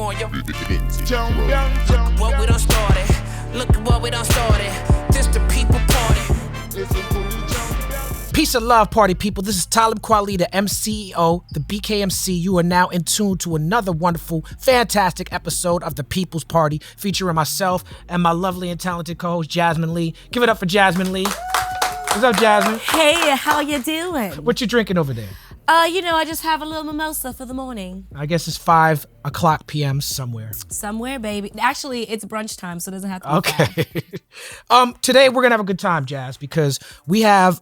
on you. What we done started. Look at what we done started. This the people party. Peace and love, party people. This is Talib Kweli, the MCEO, the BKMC. You are now in tune to another wonderful, fantastic episode of The People's Party, featuring myself and my lovely and talented co-host, Jasmin Leigh. Give it up for Jasmin Leigh. What's up, Jasmin? Hey, how you doing? What you drinking over there? I just have a little mimosa for the morning. I guess it's 5 o'clock p.m. somewhere. Somewhere, baby. Actually, it's brunch time, so it doesn't have to be Today we're gonna have a good time, Jazz, because we have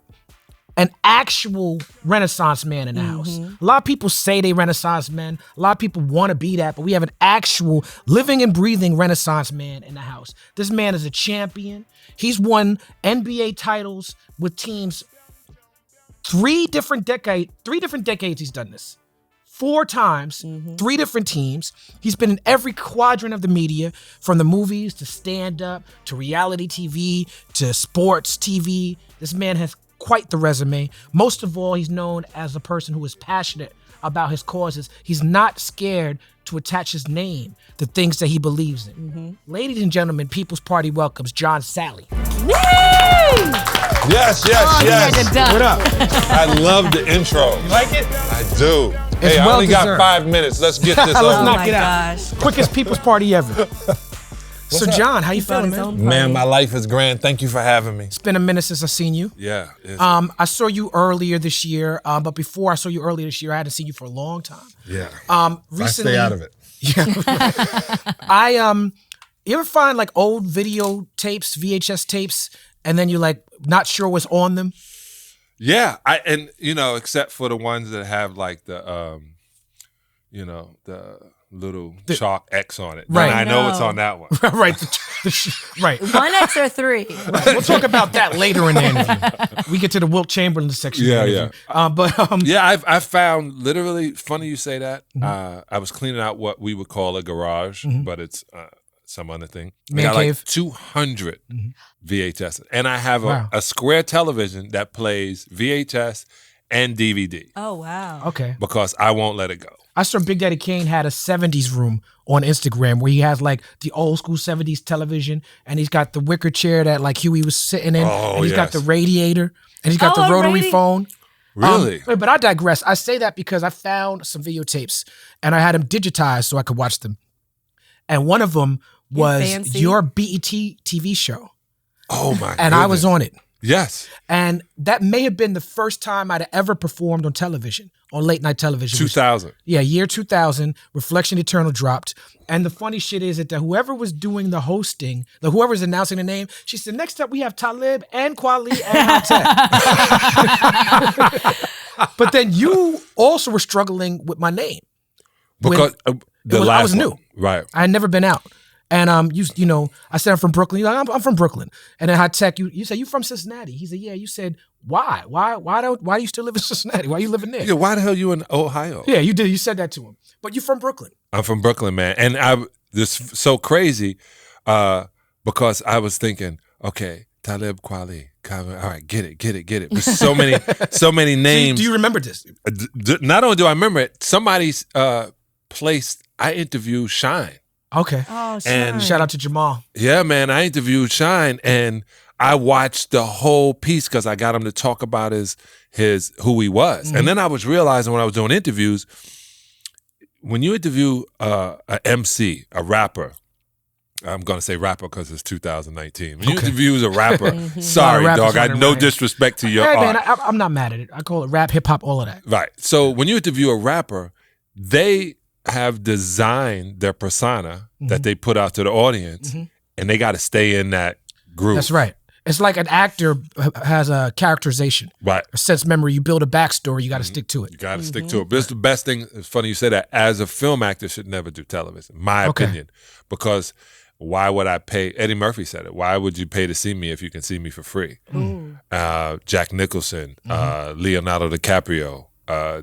an actual Renaissance man in the house. A lot of people say they Renaissance men. A lot of people want to be that, but we have an actual living and breathing Renaissance man in the house. This man is a champion. He's won NBA titles with teams three different decades he's done this. 4 times, 3 different teams. He's been in every quadrant of the media, from the movies to stand-up to reality TV to sports TV. This man has quite the resume. Most of all, he's known as a person who is passionate about his causes. He's not scared to attach his name to things that he believes in. Ladies and gentlemen, People's Party welcomes John Salley. Woo! Yes. What up? I love the intro. You like it? I do. Hey, I only got 5 minutes. Let's get this Let's over. knock it out. Quickest People's Party ever. So, John, how you feeling, man? Man, my life is grand. Thank you for having me. It's been a minute since I've seen you. Yeah. I saw you earlier this year, but before I saw you earlier this year, I hadn't seen you for a long time. Yeah. Recently, I stay out of it. Yeah. You ever find like old video tapes, VHS tapes, and then you're like not sure what's on them? Yeah. Except for the ones that have like the the little chalk X on it. Right. Then I know it's on that one. Right. Right. 1X or 3? Right. We'll talk about that later in the interview. We get to the Wilt Chamberlain section. Yeah. I I found literally, funny you say that. I was cleaning out what we would call a garage, but it's some other thing. Man got cave. like 200 VHS, and I have a square television that plays VHS and DVD. Oh, wow. Okay. Because I won't let it go. I saw Big Daddy Kane had a 70s room on Instagram where he has like the old school 70s television, and he's got the wicker chair that like Huey was sitting in, and he's got the radiator, and he's got the rotary phone. Really? But I digress. I say that because I found some videotapes and I had them digitized so I could watch them. And one of them was your BET TV show. Oh my God. And I was on it. Yes. And that may have been the first time I'd ever performed on television, on late night television. 2000. Year 2000, Reflection Eternal dropped. And the funny shit is that whoever was doing the hosting, whoever was announcing the name, she said, next up we have Talib and Kweli and Hatet. But then you also were struggling with my name. Because I was new. Right. I had never been out. And I said I'm from Brooklyn. You're like, I'm from Brooklyn. And then Hatek, you said you from Cincinnati. He said, yeah. You said, why? Why do you still live in Cincinnati? Why are you living there? Yeah, why the hell you in Ohio? Yeah, you did. You said that to him. But you're from Brooklyn. I'm from Brooklyn, man. And this so crazy because I was thinking, okay, Talib Kweli. All right, get it. But so many names. Do you remember this? Not only do I remember it, somebody's placed. I interviewed Shine. Okay. Oh, Shine. And shout out to Jamal. Yeah, man. I interviewed Shine, and I watched the whole piece because I got him to talk about his who he was. And then I was realizing when I was doing interviews, when you interview a MC, a rapper, I'm going to say rapper because it's 2019. When you interview a rapper, sorry, dog, I no disrespect to your art. Man, I'm not mad at it. I call it rap, hip hop, all of that. Right. So when you interview a rapper, they have designed their persona that they put out to the audience, and they got to stay in that groove. That's right. It's like an actor has a characterization. Right. A sense memory. You build a backstory, you got to stick to it. You got to stick to it. But it's the best thing. It's funny you say that. As a film actor, should never do television, my opinion. Because why would I pay? Eddie Murphy said it. Why would you pay to see me if you can see me for free? Jack Nicholson, Leonardo DiCaprio,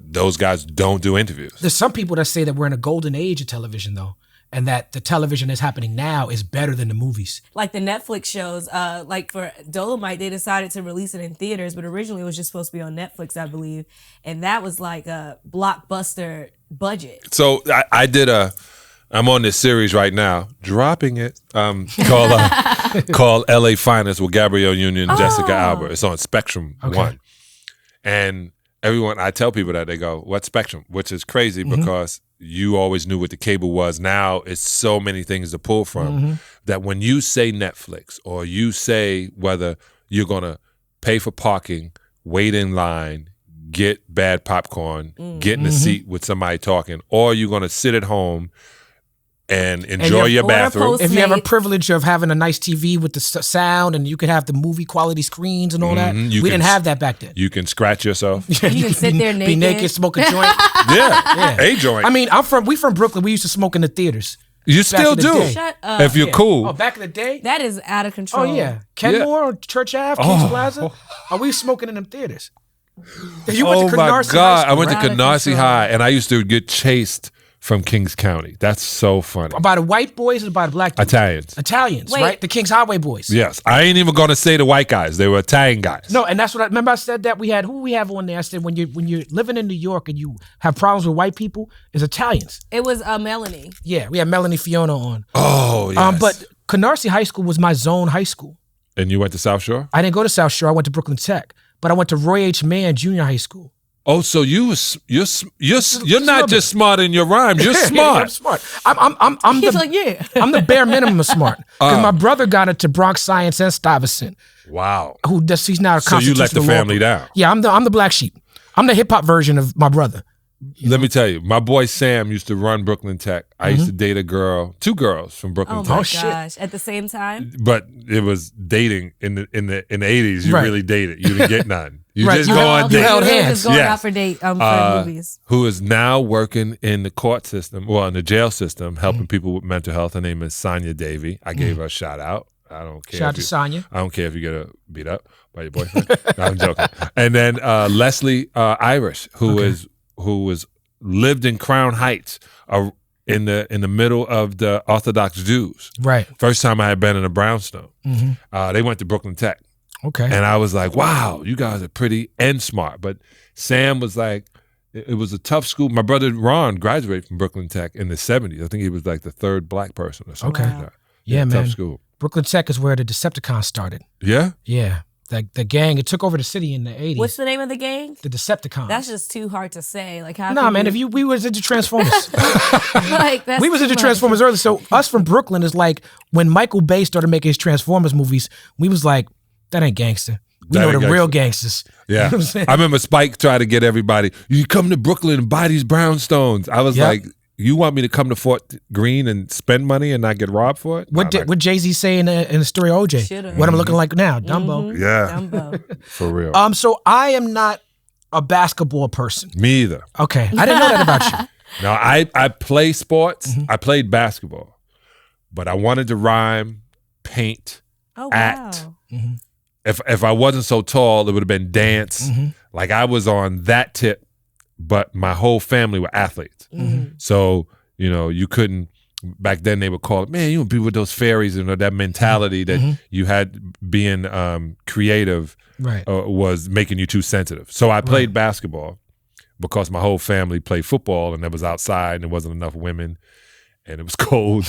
those guys don't do interviews. There's some people that say that we're in a golden age of television, though, and that the television that's happening now is better than the movies. Like the Netflix shows, like for Dolomite, they decided to release it in theaters, but originally it was just supposed to be on Netflix, I believe. And that was like a blockbuster budget. So I did a I'm on this series right now, dropping it, called LA Finest with Gabrielle Union and Jessica Alba. It's on Spectrum 1. And I tell people that, they go, what Spectrum? Which is crazy because you always knew what the cable was. Now it's so many things to pull from that when you say Netflix or you say whether you're going to pay for parking, wait in line, get bad popcorn, get in a seat with somebody talking, or you're going to sit at home and enjoy your bathroom. If you have a privilege of having a nice TV with the sound and you could have the movie quality screens and all that, we didn't have that back then. You can scratch yourself. You can sit there naked. Be naked, smoke a joint. A joint. I mean, we from Brooklyn. We used to smoke in the theaters. You still do. Shut up. If you're cool. Oh, back in the day? That is out of control. Oh, yeah. Kenmore or Church Ave, Kings Plaza? Are we smoking in them theaters? You went to Canarsie High School, I went to Out of Canarsie control. High, and I used to get chased from Kings County. That's so funny. By the white boys or by the black dudes? Italians. Wait. Right? The Kings Highway boys. Yes. I ain't even going to say the white guys. They were Italian guys. No, and that's what I remember. I said that we had who we have on there. I said when you're living in New York and you have problems with white people, it's Italians. It was Melanie. Yeah, we had Melanie Fiona on. Oh, yes. But Canarsie High School was my zone high school. And you went to South Shore? I didn't go to South Shore. I went to Brooklyn Tech, but I went to Roy H. Mann Junior High School. Oh, so you're not just smart in your rhyme. You're smart. I'm smart. I'm He's the, like, yeah. I'm the bare minimum of smart. Because my brother got into Bronx Science and Stuyvesant. Wow. He's now a So you let the constitutional family law. down. Yeah, I'm the black sheep. I'm the hip hop version of my brother. Let me tell you, my boy Sam used to run Brooklyn Tech. I used to date two girls from Brooklyn Oh Tech. my shit. gosh! At the same time, But it was dating in the 80s. You Right. really dated. You didn't get none. You Right. just You go held- on you dates. held we were hands. just going Yes. out for date for movies. Who is now working in the court system, well, in the jail system, helping people with mental health. Her name is Sonia Davey. I gave her a shout out. I don't care. Shout out to Sonia. I don't care if you get beat up by your boyfriend. No, I'm joking. And then Leslie Irish, who was lived in Crown Heights, in the middle of the Orthodox Jews. Right. First time I had been in a brownstone. They went to Brooklyn Tech. Okay. And I was like, wow, you guys are pretty and smart. But Sam was like, it was a tough school. My brother Ron graduated from Brooklyn Tech in the 70s. I think he was like the third black person or something Okay. like that. Yeah, man. Tough school. Brooklyn Tech is where the Decepticons started. Yeah? Yeah. The gang, it took over the city in the 80s. What's the name of the gang? The Decepticons. That's just too hard to say. Like how? Nah, can man, you- we was into Transformers. like that's We was too into much. Transformers early. So us from Brooklyn is like when Michael Bay started making his Transformers movies, we was like, that ain't gangster. We That know ain't the real gangsters. Yeah. You know what I'm saying? I remember Spike tried to get everybody, you come to Brooklyn and buy these brownstones. I was Yep. like, you want me to come to Fort Greene and spend money and not get robbed for it? What Nah, what Jay-Z say in the story of OJ? Should've. What I'm looking like now, Dumbo. yeah, Dumbo. for real. So I am not a basketball person. Me either. Okay. I didn't know that about you. Now, I play sports. Mm-hmm. I played basketball, but I wanted to rhyme, paint, Oh wow. act. If I wasn't so tall, it would have been dance. Mm-hmm. Like I was on that tip, but my whole family were athletes. So, you couldn't, back then they would call it, man, you would be with those fairies and that mentality that you had being creative Right. was making you too sensitive. So I played basketball because my whole family played football and it was outside and there wasn't enough women and it was cold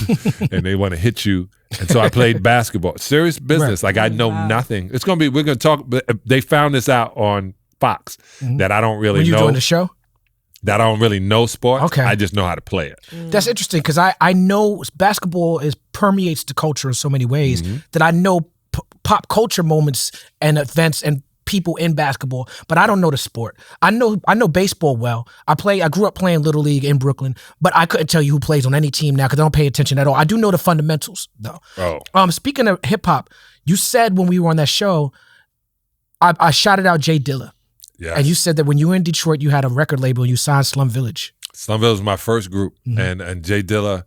and they want to hit you. And so I played basketball. Serious business. Like I know nothing. We're going to talk, but they found this out on Fox that I don't really When you know. doing the show? That I don't really know sports. Okay. I just know how to play it. That's interesting because I know basketball permeates the culture in so many ways that I know pop culture moments and events and people in basketball, but I don't know the sport. I know baseball well. I grew up playing Little League in Brooklyn, but I couldn't tell you who plays on any team now because I don't pay attention at all. I do know the fundamentals though. Oh. Speaking of hip hop, you said when we were on that show, I shouted out J-Dilla. Yeah. And you said that when you were in Detroit, you had a record label and you signed Slum Village. Slum Village was my first group. And J-Dilla,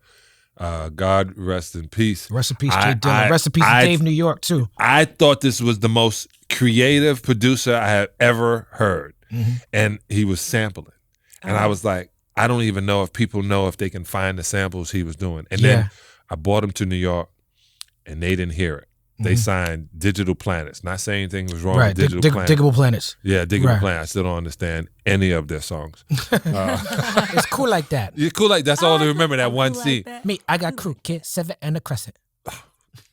God rest in peace. Rest in peace, J-Dilla. Rest in peace, Dave New York too. I thought this was the most creative producer I had ever heard. And he was sampling. And I was like, I don't even know if people know if they can find the samples he was doing. And then I brought him to New York and they didn't hear it. they signed Digital Planets. Not saying anything was wrong with Digital Planets. Diggable Planets. Yeah, Diggable Planets. I still don't understand any of their songs. It's cool like that. It's cool like that's all I remember, that one cool scene. like that. Me, I got crew, kid, 7 and a crescent.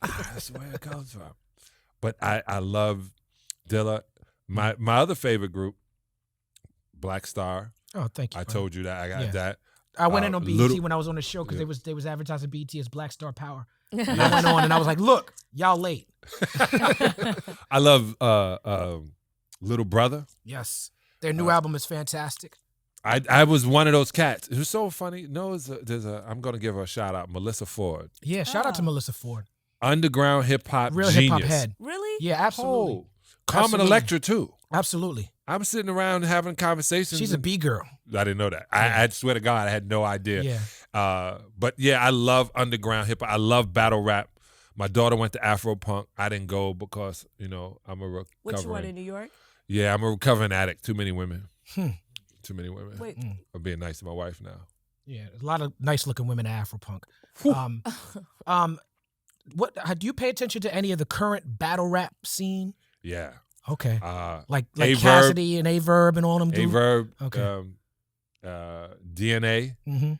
That's where it comes from. But I love Dilla. My other favorite group, Black Star. Oh, thank you. I told you that. I got that. I went in on BET when I was on the show because they was advertising BET as Black Star Power. And I went on and I was like, look, y'all late. I love Little Brother. Yes. Their new album is fantastic. I was one of those cats. It was so funny. No, I'm going to give her a shout out, Melissa Ford. Yeah, shout out to Melissa Ford. Underground hip hop Real genius. hip hop head. Really? Yeah, absolutely. Oh, Carmen Absolutely. Electra too. Absolutely. I'm sitting around having conversations. She's a B girl. I didn't know that. I swear to God, I had no idea. Yeah. But yeah, I love underground hip hop. I love battle rap. My daughter went to Afro Punk. I didn't go because, I'm a recovering. Which one in New York? Yeah, I'm a recovering addict. Too many women. Too many women. Wait. I'm being nice to my wife now. Yeah, there's a lot of nice looking women at Afropunk. What do you pay attention to any of the current battle rap scene? Yeah. Okay. Like A-Verb. Cassidy and A-Verb and all them dudes? A-Verb. Okay. DNA. Mm-hmm.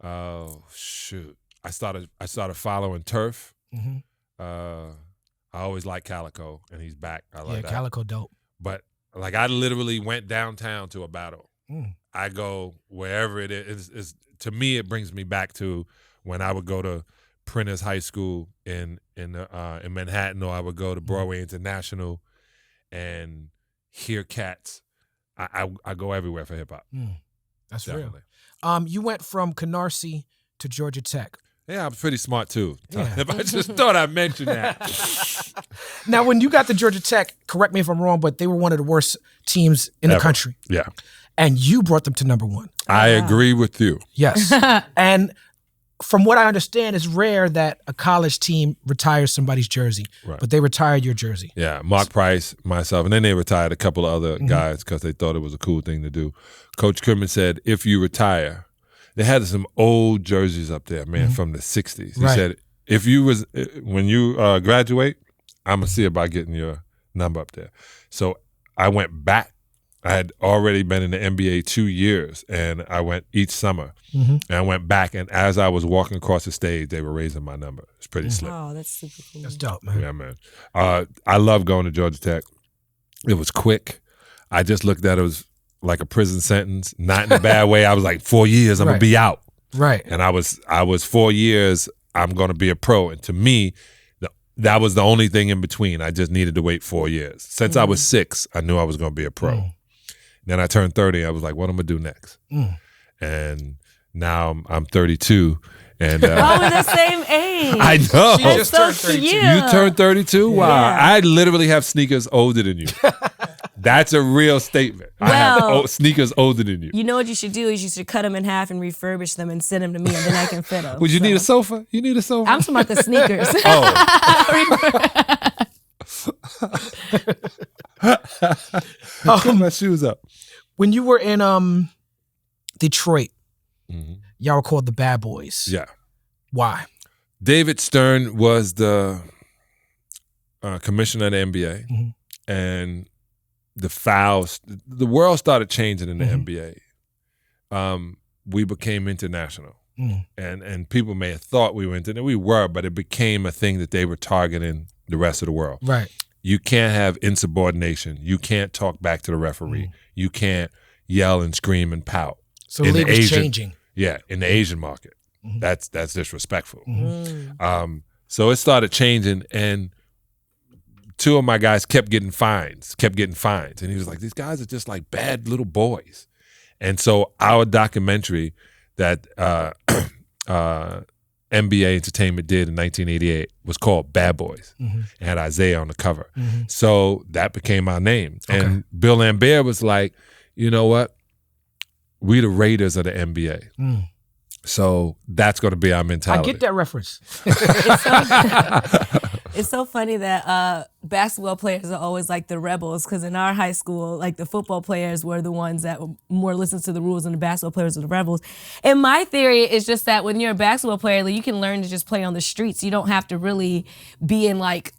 Oh shoot! I started following Turf. Mm-hmm. I always liked Calico, and he's back. I like that. Calico dope. But like, I literally went downtown to a battle. I go wherever it is. It's to me, it brings me back to when I would go to Prentice High School in Manhattan, or I would go to Broadway International and hear cats. I go everywhere for hip hop. That's Definitely. real. You went from Canarsie to Georgia Tech. Yeah, I'm pretty smart too. Yeah. If I just thought I'd mention that. Now, when you got to Georgia Tech, correct me if I'm wrong, but they were one of the worst teams in the country. Yeah. And you brought them to #1. I agree with you. Yes. And from what I understand, it's rare that a college team retires somebody's jersey, but they retired your jersey. Yeah, Mark Price, myself, and then they retired a couple of other guys because they thought it was a cool thing to do. Coach Kerman said, if you retire, they had some old jerseys up there, man, from the 60s. He said, when you graduate, I'm going to see about getting your number up there. So I went back. I had already been in the NBA 2 years, and I went each summer. And I went back, and as I was walking across the stage, they were raising my number. It's pretty slick. Oh, that's super cool. That's dope, man. Yeah, man. I love going to Georgia Tech. It was quick. I just looked at it as like a prison sentence, not in a bad way. I was like, 4 years, I'm gonna be out. Right. And I was 4 years, I'm gonna be a pro. And to me, that was the only thing in between. I just needed to wait 4 years. Since I was 6, I knew I was gonna be a pro. Then I turned 30. I was like, what am I gonna do next? And now I'm 32. And we're the same age. I know. She just so turned 32. cute. You turned 32? Wow. Yeah. I literally have sneakers older than you. That's a real statement. I have sneakers older than you. You know what you should do is you should cut them in half and refurbish them and send them to me, and then I can fit them. Would you need a sofa? You need a sofa? I'm talking about the sneakers. Put my shoes up. When you were in Detroit, y'all were called the Bad Boys. Yeah. Why? David Stern was the commissioner of the NBA, and the fouls, the world started changing in the NBA. We became international, and people may have thought we were international. We were, but it became a thing that they were targeting the rest of the world. Right. You can't have insubordination. You can't talk back to the referee. You can't yell and scream and pout. So the league was changing. Yeah, in the Asian market. That's disrespectful. So it started changing, and 2 of my guys kept getting fines. And he was like, these guys are just like bad little boys. And so our documentary that NBA Entertainment did in 1988 was called Bad Boys. It had Isaiah on the cover. So that became our name. Okay. And Bill Lambert was like, you know what? We the Raiders of the NBA. So that's going to be our mentality. I get that reference. It's so funny that basketball players are always like the rebels, because in our high school, like the football players were the ones that more listened to the rules, and the basketball players were the rebels. And my theory is just that when you're a basketball player, like, you can learn to just play on the streets. You don't have to really be in like,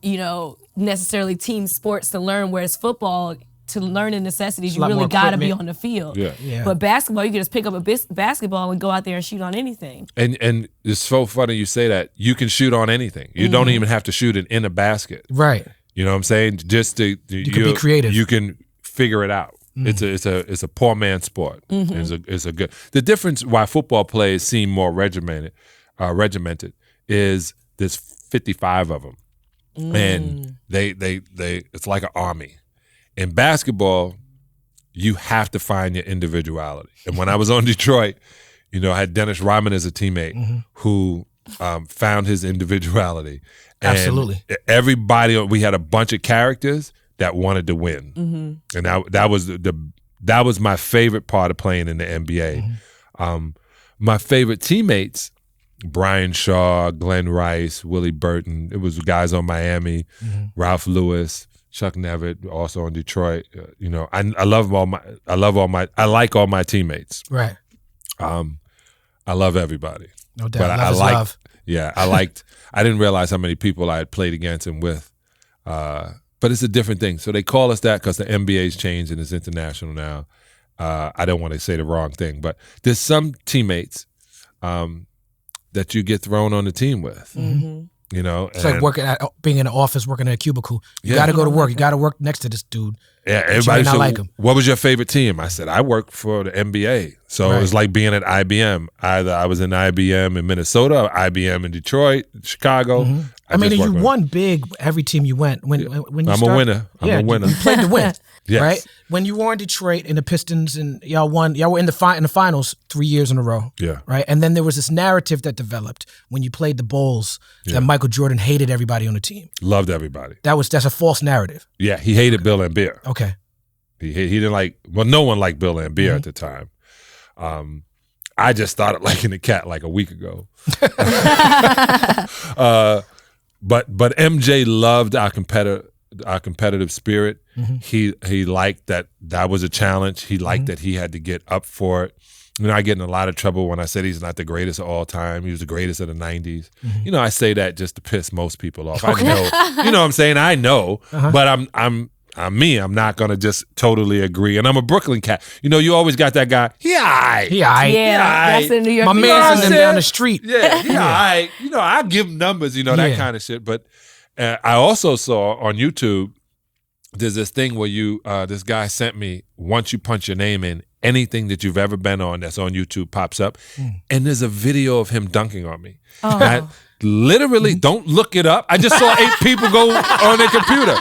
necessarily team sports to learn, whereas football, to learn the necessities, you really got to be on the field. Yeah. But basketball, you can just pick up a basketball and go out there and shoot on anything. And it's so funny you say that. You can shoot on anything. You don't even have to shoot it in a basket. Right. You know what I'm saying? Just you can be creative. You can figure it out. It's a poor man's sport. It's a good. The difference why football players seem more regimented is there's 55 of them, and they it's like an army. In basketball, you have to find your individuality. And when I was on Detroit, I had Dennis Rodman as a teammate who found his individuality. And Absolutely. Everybody, we had a bunch of characters that wanted to win, and that was my favorite part of playing in the NBA. My favorite teammates: Brian Shaw, Glenn Rice, Willie Burton. It was guys on Miami, Ralph Lewis, Chuck Nevitt, also in Detroit. I like all my teammates. Right. I love everybody. No doubt. But Love is love. Yeah, I didn't realize how many people I had played against and with. But it's a different thing. So they call us that because the NBA's changed and it's international now. I don't want to say the wrong thing, but there's some teammates that you get thrown on the team with. It's like being in an office, working in a cubicle. You got to go to work. You got to work next to this dude. Yeah, everybody not said, like him. What was your favorite team? I said, I work for the NBA. So it was like being at IBM. Either I was in IBM in Minnesota, or IBM in Detroit, Chicago. You won big every team you went. When you I'm a winner. I'm a winner. You played to win. Yes. Right? When you were in Detroit in the Pistons and y'all won, y'all were in the finals 3 years in a row. Yeah. Right? And then there was this narrative that developed when you played the Bulls that Michael Jordan hated everybody on the team. Loved everybody. That's a false narrative. Yeah, he hated Bill Laimbeer. Okay. He didn't like, no one liked Bill Laimbeer at the time. I just started liking the cat like a week ago. But MJ loved our competitive spirit. He liked that was a challenge. He liked that he had to get up for it. I get in a lot of trouble when I said he's not the greatest of all time. He was the greatest of the 90s. I say that just to piss most people off. I know. You know what I'm saying? I know. But I'm me. I'm not going to just totally agree. And I'm a Brooklyn cat. You always got that guy. He all right. That's in New York. My man's in them down the street. Yeah, he all right. I give him numbers, that kind of shit. But I also saw on YouTube, there's this thing where this guy sent me, once you punch your name in, anything that you've ever been on that's on YouTube pops up. And there's a video of him dunking on me. I literally, don't look it up. I just saw 8 people go on their computer.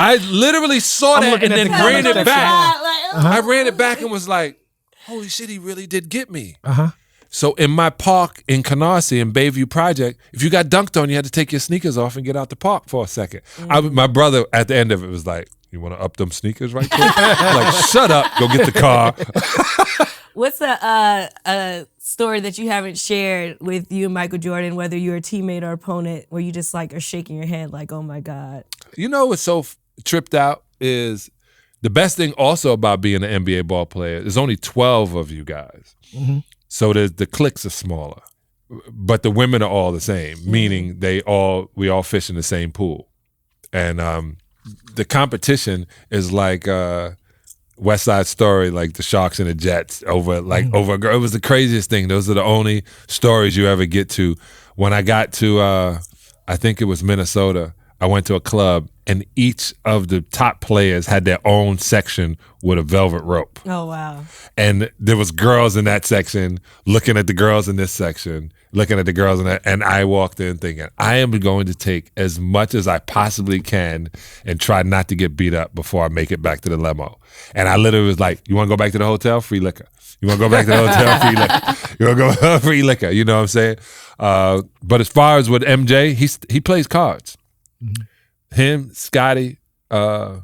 I literally saw that and then ran it back. I ran it back and was like, holy shit, he really did get me. So in my park in Canarsie in Bayview Project, if you got dunked on, you had to take your sneakers off and get out the park for a second. My brother at the end of it was like, you want to up them sneakers right quick? I'm like, shut up, go get the car. What's a story that you haven't shared with you and Michael Jordan, whether you're a teammate or opponent, where you just like are shaking your head like, oh my God? What's so tripped out is the best thing also about being an NBA ball player. There's only 12 of you guys. So the cliques are smaller, but the women are all the same, meaning we all fish in the same pool. And the competition is like West Side Story, like the Sharks and the Jets over a girl. It was the craziest thing. Those are the only stories you ever get to. When I got to, I think it was Minnesota, I went to a club and each of the top players had their own section with a velvet rope. Oh, wow. And there was girls in that section looking at the girls in this section, looking at the girls in that. And I walked in thinking, I am going to take as much as I possibly can and try not to get beat up before I make it back to the limo. And I literally was like, you want to go back to the hotel? Free liquor. You want to go back to the hotel? Free liquor. You want to go free liquor? You know what I'm saying? But as far as with MJ, he plays cards. Him, Scotty, Ron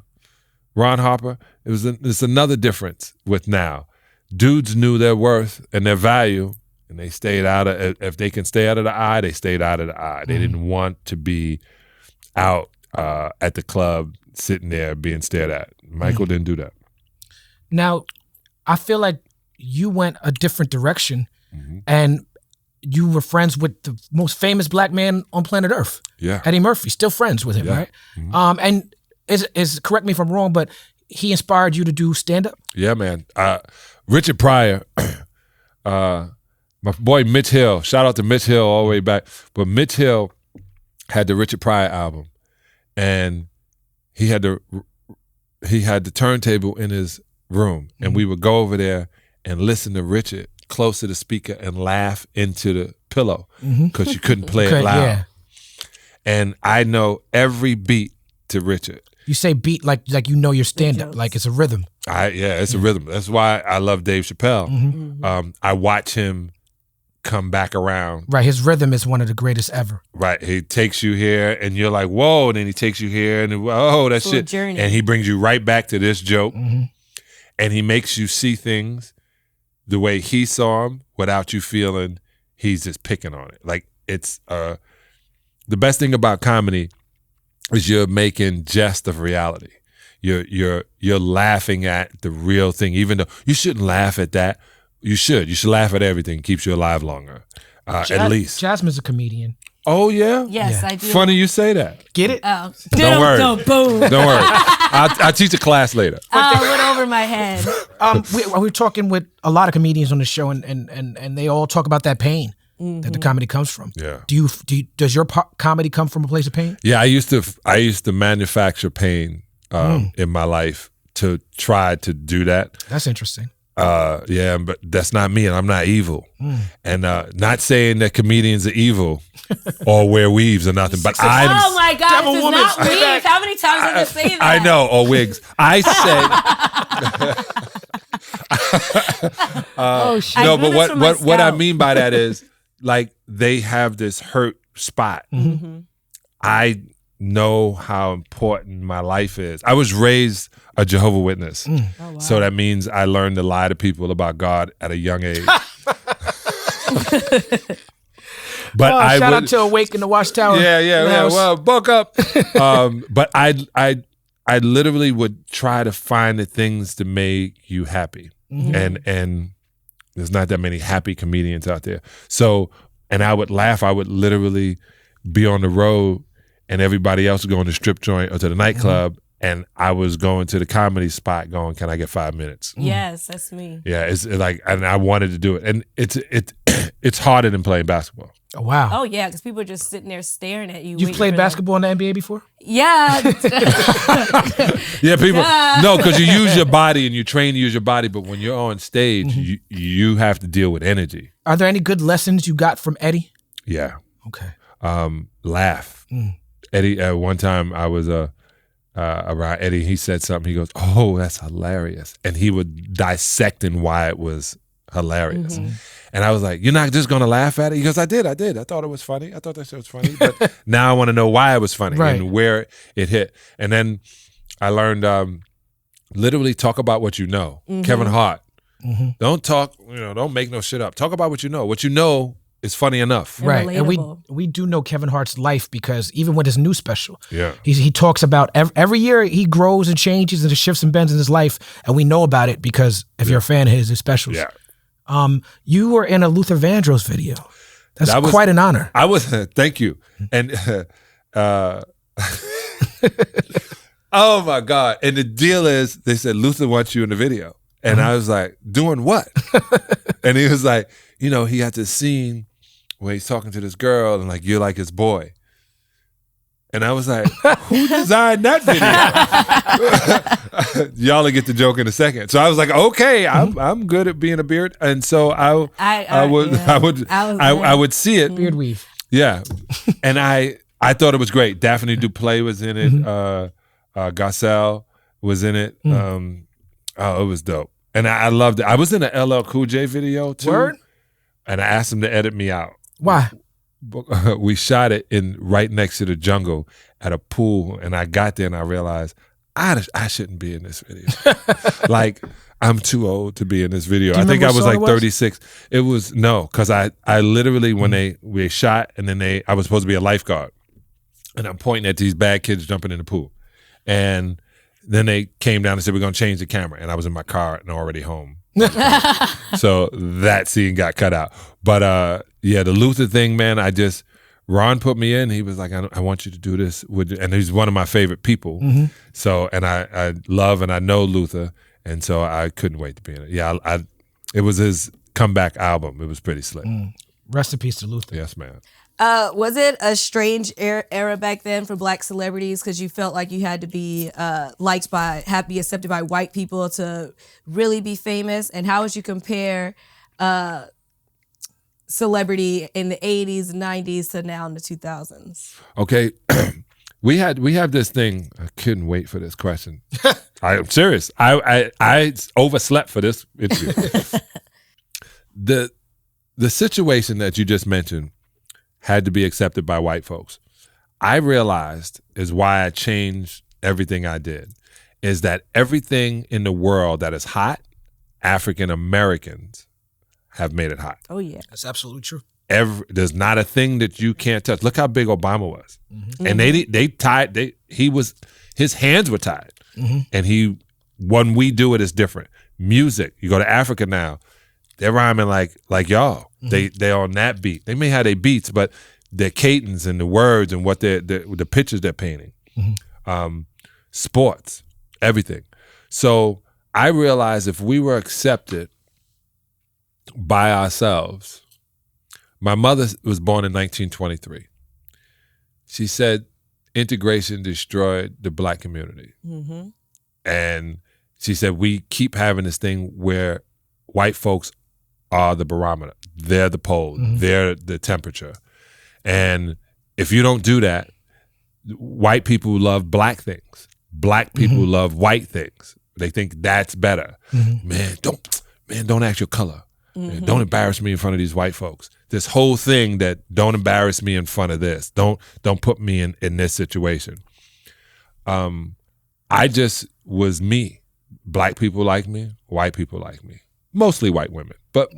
Harper. It's another difference with now. Dudes knew their worth and their value, and they stayed out of. If they can stay out of the eye, they stayed out of the eye. They didn't want to be out at the club, sitting there being stared at. Michael didn't do that. Now, I feel like you went a different direction, and you were friends with the most famous black man on planet Earth. Yeah. Eddie Murphy, still friends with him, right? And is correct me if I'm wrong, but he inspired you to do stand-up? Yeah, man. Richard Pryor, my boy Mitch Hill, shout out to Mitch Hill all the way back. But Mitch Hill had the Richard Pryor album, and he had the turntable in his room, and we would go over there and listen to Richard close to the speaker and laugh into the pillow because you couldn't play it loud. Yeah. And I know every beat to Richard. You say beat like you know your stand-up, like it's a rhythm. It's a rhythm. That's why I love Dave Chappelle. I watch him come back around. Right, his rhythm is one of the greatest ever. Right, he takes you here, and you're like, whoa, and then he takes you here, and oh, that shit. Journey. And he brings you right back to this joke, and he makes you see things the way he saw them without you feeling he's just picking on it. Like, it's the best thing about comedy is you're making jest of reality. You're laughing at the real thing, even though you shouldn't laugh at that. You should laugh at everything. Keeps you alive longer, at least. Jasmine's a comedian. Oh yeah. Yes, Yeah. I do. Funny you say that. Get it? Oh, Don't worry. Boom. Don't worry. I'll teach a class later. Oh, it went over my head. We're talking with a lot of comedians on the show, and they all talk about that pain that the comedy comes from. Yeah. Does your comedy come from a place of pain? Yeah, I used to manufacture pain in my life to try to do that. That's interesting. Yeah, but that's not me, and I'm not evil. And not saying that comedians are evil or wear weaves or nothing, but I'm. Oh my God, Devil this is woman. not weave. How many times did you say that? I know, or wigs. I said. Oh shit! No, I grew but this from my what I scalp. mean by that is, like, they have this hurt spot. I know how important my life is. I was raised a Jehovah's Witness. Oh, wow. So that means I learned to lie to people about God at a young age. But shout out to Awake in the Watchtower. Yeah. Well, buck up. But I literally would try to find the things to make you happy. And there's not that many happy comedians out there. So, and I would laugh. I would literally be on the road, and everybody else would go in the strip joint or to the nightclub, and I was going to the comedy spot going, can I get 5 minutes? Yes, that's me. Yeah, it's like, and I wanted to do it. And it's harder than playing basketball. Oh, wow. Oh yeah, because people are just sitting there staring at you. You've waiting played for them. basketball in the NBA before? Yeah. Yeah, people, no, because you use your body and you train to use your body, but when you're on stage, you have to deal with energy. Are there any good lessons you got from Eddie? Yeah. Okay. Laugh. Eddie, one time I was around Eddie, he said something, he goes, oh, that's hilarious. And he would dissecting why it was hilarious. And I was like, you're not just gonna laugh at it? He goes, I did. I thought it was funny. I thought that shit was funny. But now I want to know why it was funny and where it hit. And then I learned literally talk about what you know. Kevin Hart. Don't talk, don't make no shit up. Talk about what you know. What you know is funny enough. Right. And relatable. we do know Kevin Hart's life because even with his new special, Yeah. he talks about every year he grows and changes and shifts and bends in his life, and we know about it because if you're a fan of his specials. Yeah. You were in a Luther Vandross video. That's quite an honor. I was, thank you. And oh my God. And the deal is, they said, Luther wants you in the video. And I was like, doing what? And he was like, he had this scene where he's talking to this girl and like, you're like his boy. And I was like, who designed that video? Y'all will get the joke in a second. So I was like, okay, I'm good at being a beard. And so I would see it. Beard weave. Yeah. And I thought it was great. Daphne Duplay was in it. Garcelle was in it. It was dope. And I loved it. I was in an LL Cool J video too. Word? And I asked him to edit me out. Why? We shot it in right next to the jungle at a pool, and I got there and I realized I shouldn't be in this video. Like, I'm too old to be in this video. I think I was like 36. It was because I literally when we shot and then I was supposed to be a lifeguard. and I'm pointing at these bad kids jumping in the pool. And then they came down and said, we're going to change the camera. And I was in my car and already home. So that scene got cut out. But yeah, the Luther thing, man, Ron put me in. He was like, I want you to do this. And he's one of my favorite people. Mm-hmm. So, and I love and I know Luther. And so I couldn't wait to be in it. Yeah, it was his comeback album. It was pretty slick. Rest in peace to Luther. Yes, man. Was it a strange era back then for Black celebrities because you felt like you had to be be accepted by white people to really be famous? And how would you compare celebrity in the 80s and 90s to now in the 2000s? Okay. We have this thing. I couldn't wait for this question. I'm serious. I overslept for this interview. The situation that you just mentioned had to be accepted by white folks. I realized is why I changed everything I did, is that everything in the world that is hot, African Americans have made it hot. Oh yeah, that's absolutely true. There's not a thing that you can't touch. Look how big Obama was, and his hands were tied, and when we do it, it's different. Music, you go to Africa now, they're rhyming like y'all. They on that beat. They may have their beats, but their cadence and the words and what the pictures they're painting, sports, everything. So I realized if we were accepted by ourselves. My mother was born in 1923. She said integration destroyed the Black community. And she said we keep having this thing where white folks are the barometer. They're the pole. They're the temperature. And if you don't do that, white people love Black things. Black people love white things. They think that's better. Man, don't act your color. Don't embarrass me in front of these white folks. This whole thing that don't embarrass me in front of this. Don't put me in this situation. I just was me. Black people like me. White people like me. Mostly white women, but.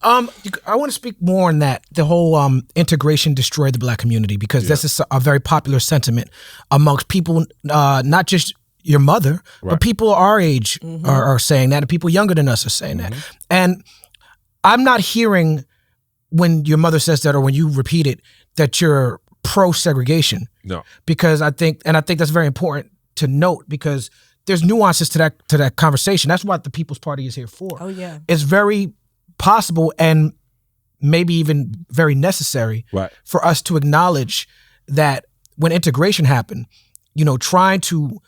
I want to speak more on that. The whole integration destroyed the Black community because this is a very popular sentiment amongst people, not just your mother, but people our age are saying that, and people younger than us are saying that. And I'm not hearing when your mother says that or when you repeat it that you're pro-segregation. No, because I think that's very important to note because there's nuances to that conversation. That's what the People's Party is here for. Oh yeah, it's very possible and maybe even very necessary for us to acknowledge that when integration happened, trying to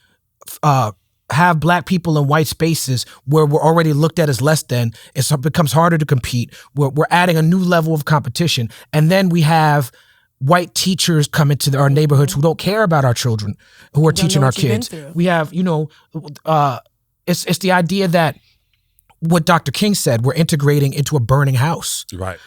have Black people in white spaces where we're already looked at as less than, it becomes harder to compete. We're adding a new level of competition. And then we have white teachers come into our neighborhoods who don't care about our children, who are teaching our kids. We have, it's the idea that what Dr. King said, we're integrating into a burning house. Right.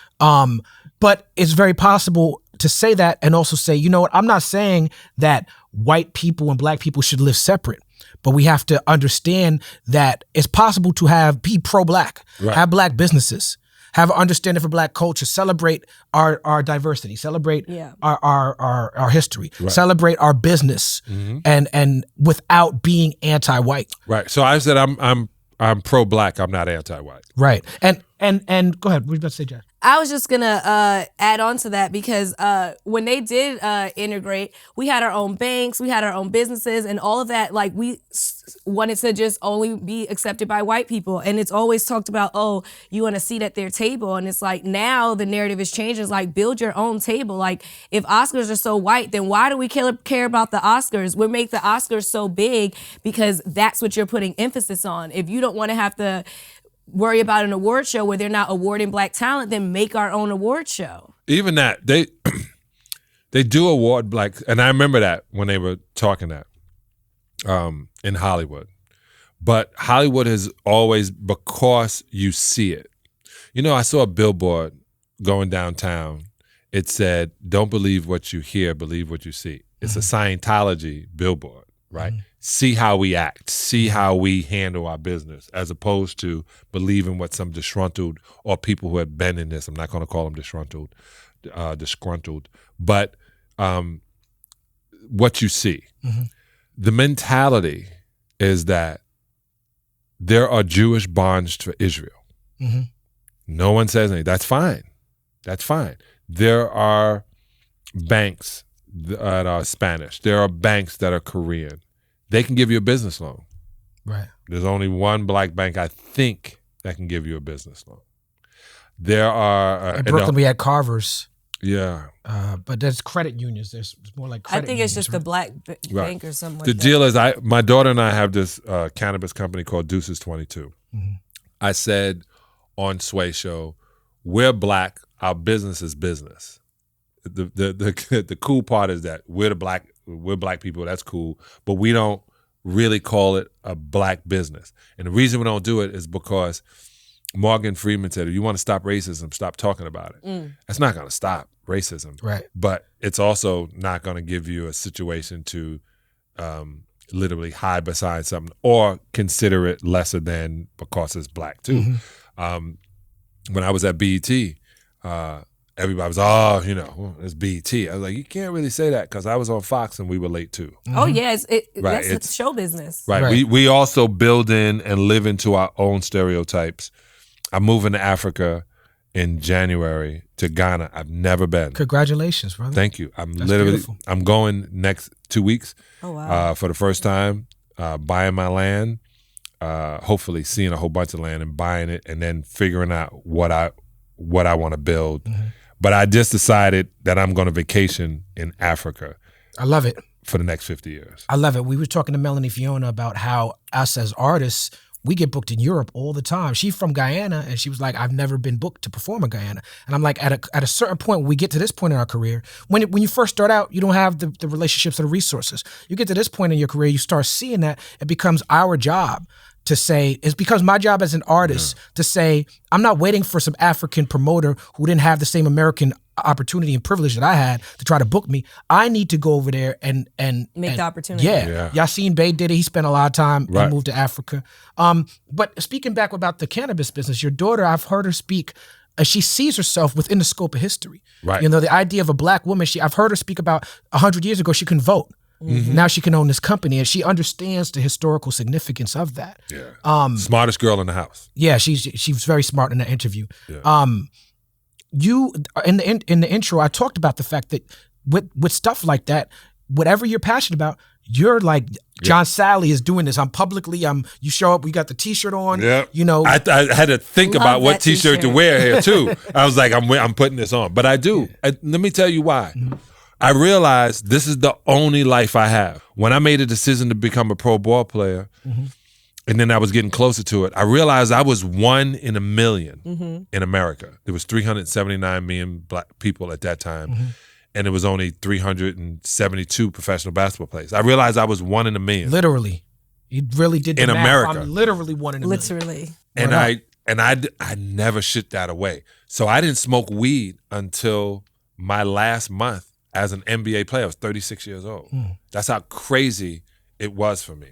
But it's very possible to say that and also say, you know what, I'm not saying that white people and Black people should live separate, but we have to understand that it's possible to be pro-Black, have Black businesses, have an understanding for Black culture, celebrate our diversity, celebrate our history, celebrate our business, and without being anti-white. Right. So I said I'm pro-Black. I'm not anti-white. Right. And go ahead. What were you about to say, Jack? I was just gonna add on to that because when they did integrate, we had our own banks, we had our own businesses, and all of that. Like we wanted to just only be accepted by white people, and it's always talked about, oh, you want a seat at their table, and it's like now the narrative is changing. It's like build your own table. Like if Oscars are so white, then why do we care about the Oscars? We make the Oscars so big because that's what you're putting emphasis on. If you don't want to have to worry about an award show where they're not awarding Black talent, then make our own award show. Even that, they do award Black, and I remember that when they were talking that in Hollywood. But Hollywood has always, because you see it. I saw a billboard going downtown. It said, "Don't believe what you hear, believe what you see." It's a Scientology billboard, right? See how we act, see how we handle our business, as opposed to believing what some disgruntled or people who have been in this, I'm not going to call them disgruntled, disgruntled. But what you see, the mentality is that there are Jewish bonds for Israel. No one says anything. That's fine. That's fine. There are banks that are Spanish. There are banks that are Korean. They can give you a business loan. Right. There's only one black bank, I think, that can give you a business loan. There are... in Brooklyn, we had Carver's. Yeah. But there's credit unions. There's more like credit I think unions, it's just the black bank or something like the that. deal is, my daughter and I have this cannabis company called Deuces 22. I said on Sway Show, we're black, our business is business. The cool part is that we're black people, that's cool, but we don't really call it a black business. And the reason we don't do it is because Morgan Freeman said, if you want to stop racism, stop talking about it. That's not going to stop racism. Right. But it's also not going to give you a situation to literally hide beside something or consider it lesser than because it's black too. When I was at BET, everybody was, it's BET. I was like, you can't really say that because I was on Fox and we were late too. Oh yeah, Right, that's show business. Right. We also build in and live into our own stereotypes. I'm moving to Africa in January to Ghana. I've never been. Congratulations, brother. Thank you. I'm going next 2 weeks. Oh wow. For the first time, buying my land, hopefully seeing a whole bunch of land and buying it and then figuring out what I want to build. But I just decided that I'm going to vacation in Africa. I love it. For the next 50 years. I love it. We were talking to Melanie Fiona about how us as artists, we get booked in Europe all the time. She's from Guyana, and she was like, I've never been booked to perform in Guyana. And I'm like, at a certain point, when we get to this point in our career, when you first start out, you don't have the relationships or the resources. You get to this point in your career, you start seeing that it becomes our job to say, it becomes my job as an artist to say, I'm not waiting for some African promoter who didn't have the same American opportunity and privilege that I had to try to book me. I need to go over there and make the opportunity. Yeah. Yassine Bey did it. He spent a lot of time and moved to Africa. But speaking back about the cannabis business, your daughter, I've heard her speak, she sees herself within the scope of history. Right. You know, the idea of a black woman, I've heard her speak about 100 years ago, she couldn't vote. Now she can own this company, and she understands the historical significance of that. Yeah. Smartest girl in the house. Yeah, she was very smart in that interview. Yeah. You in the intro, I talked about the fact that with stuff like that, whatever you're passionate about, you're like John Salley is doing this. You show up, we got the T-shirt on. Yeah. You know, I had to think Love about what that T-shirt to t-shirt. wear here too. I was like, I'm putting this on, but I do. Let me tell you why. I realized this is the only life I have. When I made a decision to become a pro ball player, and then I was getting closer to it, I realized I was 1 in a million in America. There was 379 million black people at that time, and there was only 372 professional basketball players. I realized I was 1 in a million. literally, you really did the In math. America. I'm literally 1 in a million. Literally. And I never shit that away. So I didn't smoke weed until my last month as an NBA player. I was 36 years old. That's how crazy it was for me.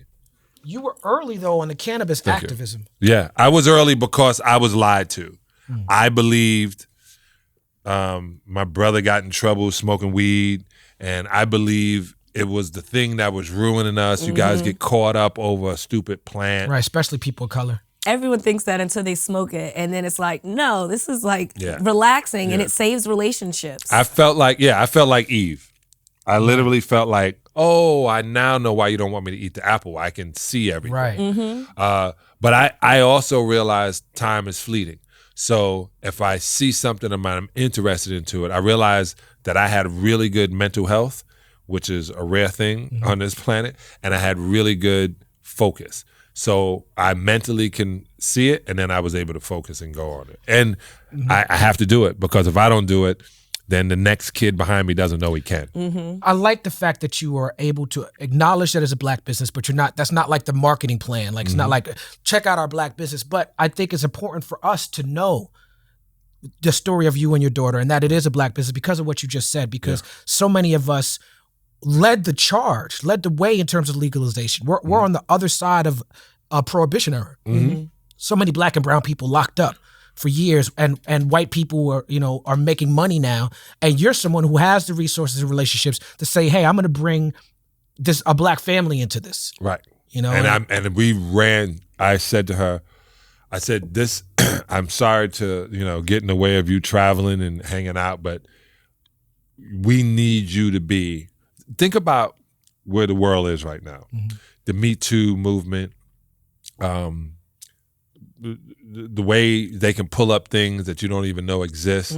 You were early though on the cannabis activism. Yeah, I was early because I was lied to. I believed my brother got in trouble smoking weed, and I believe it was the thing that was ruining us. You guys get caught up over a stupid plant. Right, especially people of color. Everyone thinks that until they smoke it, and then it's like, no, this is like relaxing, and it saves relationships. I felt like Eve. I literally felt like, oh, I now know why you don't want me to eat the apple. I can see everything. Right. But I also realized time is fleeting. So if I see something I'm interested into it, I realized that I had really good mental health, which is a rare thing on this planet, and I had really good focus. So I mentally can see it, and then I was able to focus and go on it. And I have to do it, because if I don't do it, then the next kid behind me doesn't know he can. I like the fact that you are able to acknowledge that it's a black business, but that's not like the marketing plan. Like, it's not like, check out our black business. But I think it's important for us to know the story of you and your daughter, and that it is a black business because of what you just said, because so many of us led the way in terms of legalization. We're on the other side of a prohibition era. So many black and brown people locked up for years, and white people are making money now, and you're someone who has the resources and relationships to say, hey, I'm going to bring a black family into this. Right. And we ran. I said to her, I said, this, I'm sorry to, get in the way of you traveling and hanging out, but we need you to think about where the world is right now. Mm-hmm. The Me Too movement, the way they can pull up things that you don't even know exist,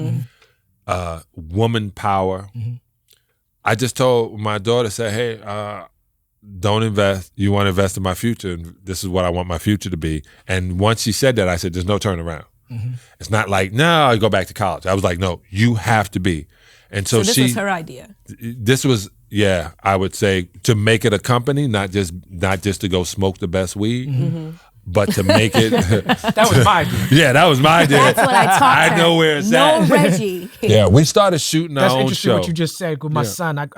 woman power. Mm-hmm. I just told my daughter, say, hey, don't invest. You want to invest in my future, and this is what I want my future to be. And once she said that, I said, there's no turning around. Mm-hmm. It's not like, no, I go back to college. I was like, no, you have to be. And so this was her idea. This was, I would say, to make it a company, not just to go smoke the best weed, but to make it. That was my idea. Yeah, that was my idea. That's what I taught her. I know where it's at. No Reggie. Yeah, we started shooting our own show. That's interesting what you just said. With my son, I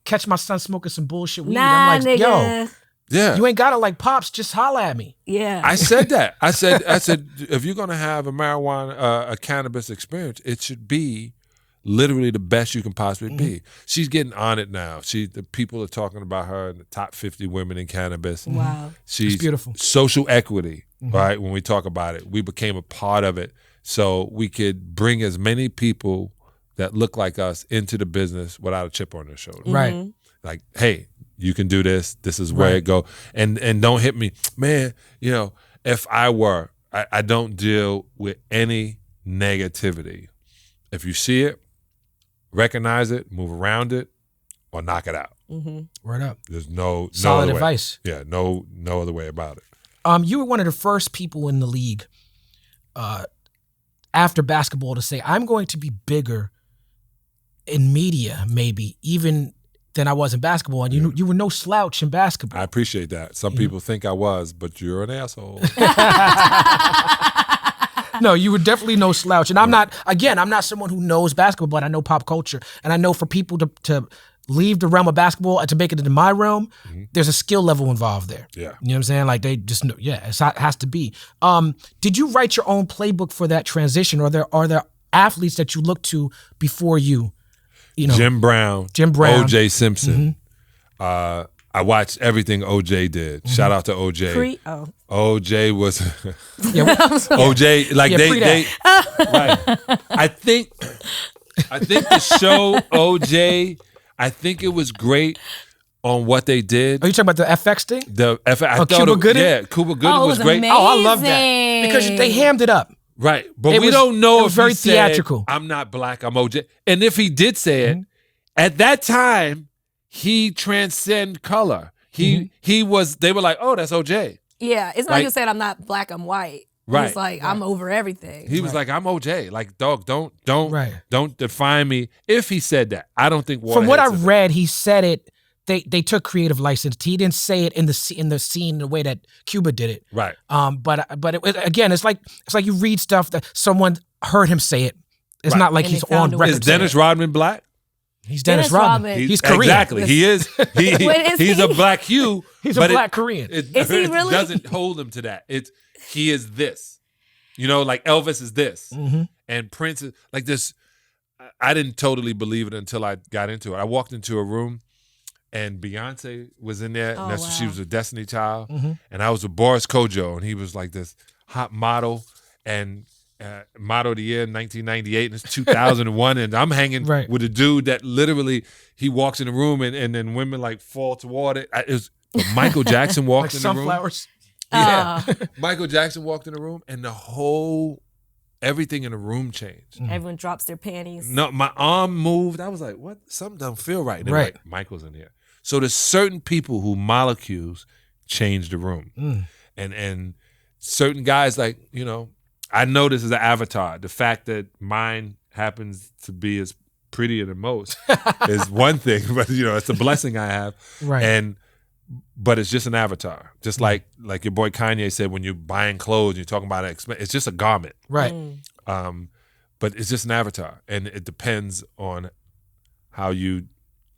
catch my son smoking some bullshit weed. Nah, I'm like, nigga. Yeah, you ain't got it like Pops. Just holla at me. Yeah, I said that. I said, if you're gonna have a cannabis experience, it should be literally the best you can possibly be. She's getting on it now. The people are talking about her in the top 50 women in cannabis. Wow. She's it's beautiful. Social equity, right? When we talk about it, we became a part of it so we could bring as many people that look like us into the business without a chip on their shoulder. Right. Like, hey, you can do this. This is where it go. And don't hit me. Man, if I don't deal with any negativity. If you see it, recognize it, move around it, or knock it out. Word up. There's no solid other advice. Way. Yeah, no other way about it. You were one of the first people in the league after basketball to say, I'm going to be bigger in media, maybe even than I was in basketball. And you were no slouch in basketball. I appreciate that. Some people think I was, but you're an asshole. No, you were definitely no slouch. And I'm not someone who knows basketball, but I know pop culture. And I know for people to leave the realm of basketball and to make it into my realm, there's a skill level involved there. Yeah. You know what I'm saying? Like they just know, it has to be. Did you write your own playbook for that transition? Or are there athletes that you look to before you? Jim Brown, O.J. Simpson. I watched everything O.J. did. Shout out to O.J. O.J. was O.J. Like they right. I think the show O.J. I think it was great on what they did. Are you talking about the FX thing? The FX. Cuba Gooding? Yeah, Cuba Gooding was great. Amazing. Oh, I love that because they hammed it up. Right, but we don't know if very he said, theatrical. I'm not black, I'm OJ. And if he did say it, at that time, he transcend color. He was. They were like, oh, that's OJ. Yeah, it's not like you said, I'm not black, I'm white. Right. He's like, I'm over everything. He was like, I'm OJ. Like, dog, don't define me. If he said that, I don't think. From what I read, he said it. They took creative license. He didn't say it in the scene the way that Cuba did it. Right. But again, it's like you read stuff that someone heard him say it. It's not like he's on record. Is Dennis Rodman black? He's Dennis Rodman. He's Korean. Exactly. He is. He's a black Hugh. He's a black Korean. Is he really? It doesn't hold him to that. He is this. Like Elvis is this. And Prince is like this. I didn't totally believe it until I got into it. I walked into a room and Beyonce was in there. And she was a Destiny Child. And I was with Boris Kodjoe. And he was like this hot model. And Model of the Year in 1998, and it's 2001, and I'm hanging with a dude that literally he walks in the room and then women like fall toward it. Michael Jackson walked like in the room. Sunflowers. Yeah, Michael Jackson walked in the room, and everything in the room changed. Everyone drops their panties. No, my arm moved. I was like, "What? Something don't feel right." And like, Michael's in here. So there's certain people who molecules change the room, and certain guys like I know this is an avatar. The fact that mine happens to be as prettier than most is one thing, but it's a blessing I have. Right. But it's just an avatar. Just like your boy Kanye said, when you're buying clothes, you're talking about it's just a garment. Right. But it's just an avatar, and it depends on how you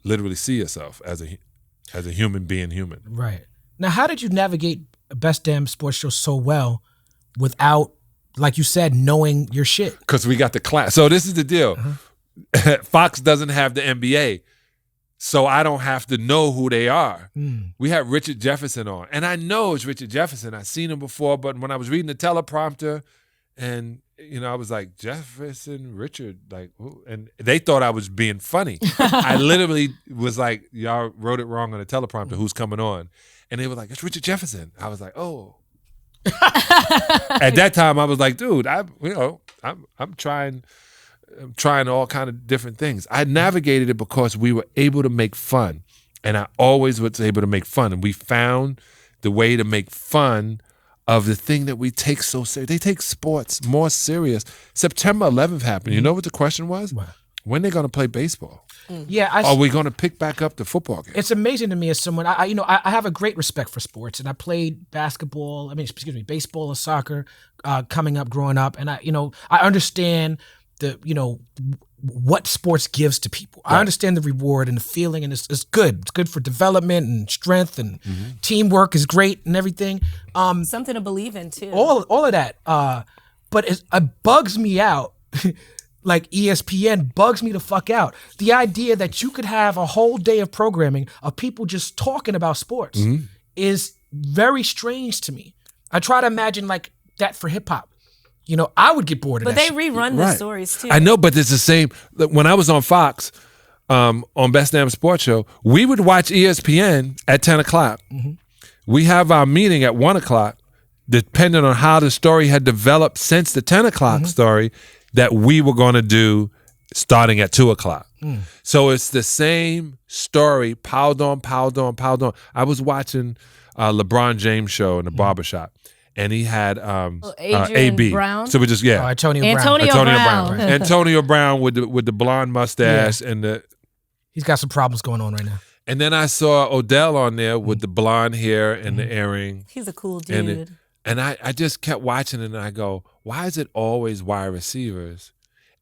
literally see yourself as a human being human. Right. Now, how did you navigate Best Damn Sports Show so well without like you said, knowing your shit. Because we got the class. So this is the deal. Fox doesn't have the NBA, so I don't have to know who they are. We had Richard Jefferson on, and I know it's Richard Jefferson. I've seen him before, but when I was reading the teleprompter, and I was like, Jefferson, Richard, like, who? And they thought I was being funny. I literally was like, y'all wrote it wrong on the teleprompter. Who's coming on? And they were like, it's Richard Jefferson. I was like, oh. At that time, I was like, dude, I'm trying all kind of different things. I navigated it because we were able to make fun, and I always was able to make fun, and we found the way to make fun of the thing that we take so serious. They take sports more serious. September 11th happened. You know what the question was? What? When they going to play baseball? Yeah, are we going to pick back up the football game? It's amazing to me as someone. I have a great respect for sports, and I played basketball. Baseball and soccer, coming up, growing up, and I understand what sports gives to people. Right. I understand the reward and the feeling, and it's good. It's good for development and strength, and teamwork is great and everything. Something to believe in too. All of that. But it bugs me out. Like ESPN bugs me the fuck out. The idea that you could have a whole day of programming of people just talking about sports is very strange to me. I try to imagine like that for hip hop. I would get bored of that. But they shit. rerun the stories too. I know, but it's the same. When I was on Fox, on Best Damn Sports Show, we would watch ESPN at 10 o'clock. We have our meeting at 1 o'clock, depending on how the story had developed since the 10 o'clock story, that we were going to do starting at 2 o'clock. So it's the same story, piled on. I was watching LeBron James show in the barbershop, and he had AB. Brown? So we just, Antonio Brown. Antonio Brown with the blonde mustache and he's got some problems going on right now. And then I saw Odell on there with the blonde hair and the earring. He's a cool dude. And I just kept watching it, and I go, why is it always wide receivers?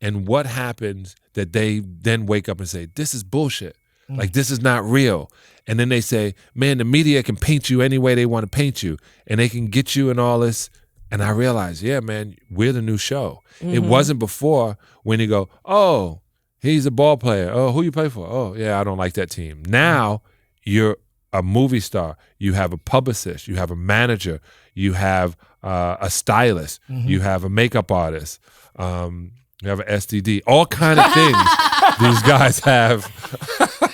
And what happens that they then wake up and say, this is bullshit. Like, this is not real. And then they say, man, the media can paint you any way they want to paint you, and they can get you and all this. And I realized, yeah, man, we're the new show. It wasn't before when you go, oh, he's a ball player. Oh, who you play for? Oh, yeah, I don't like that team. Now you're a movie star. You have a publicist. You have a manager. You have a stylist. You have a makeup artist. You have an STD. All kind of things these guys have.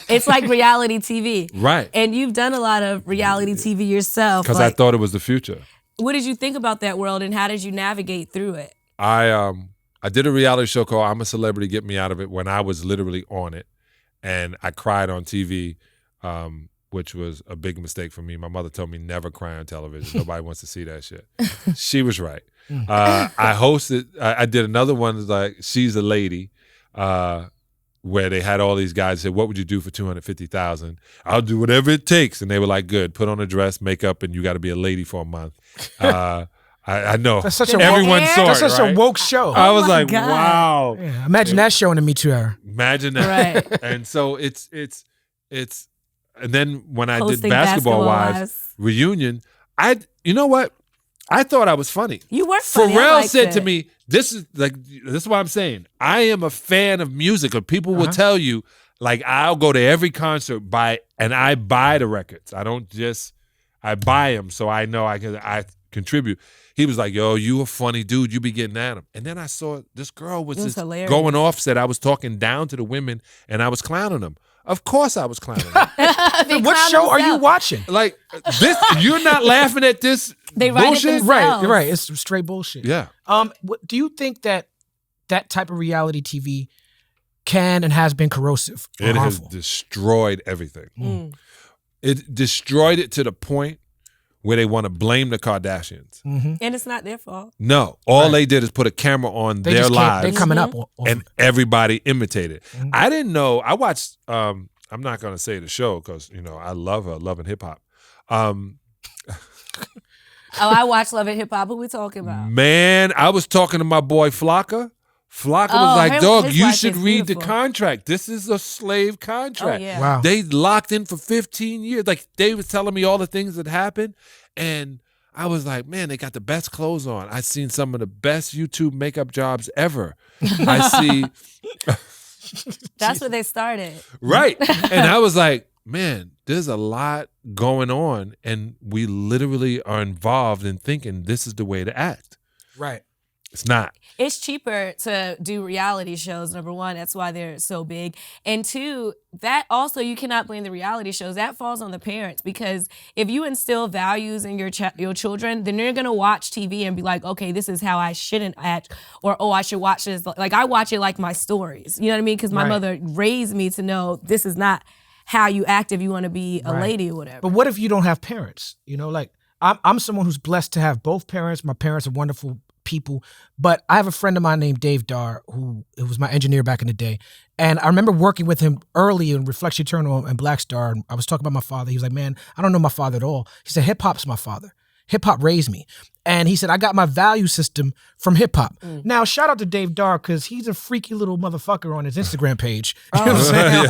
It's like reality TV. Right. And you've done a lot of reality TV yourself. Because I thought it was the future. What did you think about that world, and how did you navigate through it? I did a reality show called I'm a Celebrity, Get Me Out of It when I was literally on it. And I cried on TV, which was a big mistake for me. My mother told me never cry on television. Nobody wants to see that shit. She was right. I hosted, I did another one like She's a Lady, where they had all these guys say, what would you do for $250,000? I'll do whatever it takes. And they were like, good, put on a dress, makeup, and you got to be a lady for a month. I know. That's such everyone saw That's it, such right? a woke show. I was like, God. wow. Yeah, imagine that show in the Me Too era. Imagine that. Right. And so it's, and then when I Hosting did Basketball Wives reunion, you know what? I thought I was funny. You were funny. Pharrell said to me, this is what I'm saying. I am a fan of music. Or people will tell you, like, I'll go to every concert and I buy the records. I buy them so I know I contribute. He was like, yo, you a funny dude. You be getting at him. And then I saw this girl was just going off, said I was talking down to the women and I was clowning them. Of course I was clowning them. What show are you watching? Like, this, you're not laughing at this They write bullshit? it Right, right. It's straight bullshit. Yeah. Do you think that type of reality TV can and has been corrosive or It harmful? has destroyed everything. It destroyed it to the point where they want to blame the Kardashians. And it's not their fault. No. All they did is put a camera on their lives. They're coming up. And everybody imitated. I didn't know. I watched, I'm not going to say the show because, I love her, Love and Hip Hop. I watch Love and Hip Hop. What we talking about? Man, I was talking to my boy Flocka. Flocka was like, dog, his you life should is read the beautiful. contract. This is a slave contract. Oh, yeah. Wow. They locked in for 15 years. Like, they was telling me all the things that happened. And I was like, man, they got the best clothes on. I seen some of the best YouTube makeup jobs ever. I see. That's where they started. Right. And I was like, man, there's a lot going on, and we literally are involved in thinking this is the way to act. Right. It's not. It's cheaper to do reality shows, number one. That's why they're so big. And two, that also, you cannot blame the reality shows. That falls on the parents, because if you instill values in your children, then they're going to watch TV and be like, okay, this is how I shouldn't act, or, oh, I should watch this. Like, I watch it like my stories. You know what I mean? Because my mother raised me to know this is not how you act if you want to be a lady or whatever. But what if you don't have parents? You know, like, I'm someone who's blessed to have both parents. My parents are wonderful people, but I have a friend of mine named Dave Dar, who was my engineer back in the day. And I remember working with him early in Reflection Eternal and Black Star. And I was talking about my father. He was like, man, I don't know my father at all. He said, hip hop's my father. Hip hop raised me. And he said, I got my value system from hip hop. Now, shout out to Dave Dar, because he's a freaky little motherfucker on his Instagram page. You know what I'm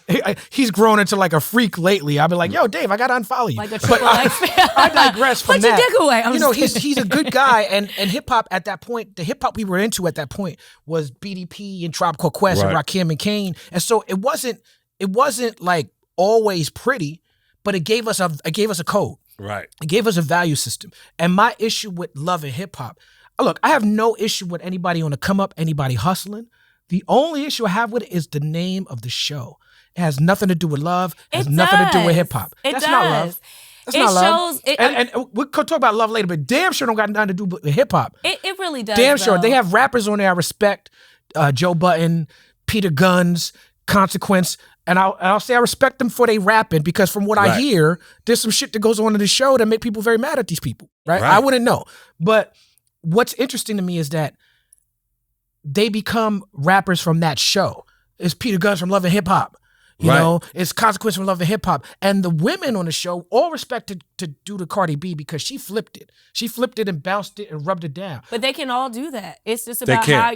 saying? Like, he's grown into like a freak lately. I've been like, yo, Dave, I got to unfollow you. Like a triple X fan. I digress from Put that. your dick away. I'm just kidding. He's a good guy. And hip hop at that point, the hip hop we were into at that point was BDP and Tribe Called Quest and Rakim and Kane. And so it wasn't like always pretty, but it gave us a code. Right. It gave us a value system. And my issue with love and hip hop, look, I have no issue with anybody on the come up, anybody hustling. The only issue I have with it is the name of the show. It has nothing to do with love. It has nothing to do with hip hop. That's not love. That's not love. And we'll talk about love later, but damn sure don't got nothing to do with hip hop. It really does. Damn sure. They have rappers on there I respect. Joe Budden, Peter Guns, Consequence. And I'll say I respect them for they rapping, because from what I hear, there's some shit that goes on in the show that make people very mad at these people, right? I wouldn't know. But what's interesting to me is that they become rappers from that show. It's Peter Guns from Love and Hip Hop. You know, it's Consequence from Love and Hip Hop. And the women on the show, all respect to do the Cardi B, because she flipped it. She flipped it and bounced it and rubbed it down. But they can all do that. It's just about how...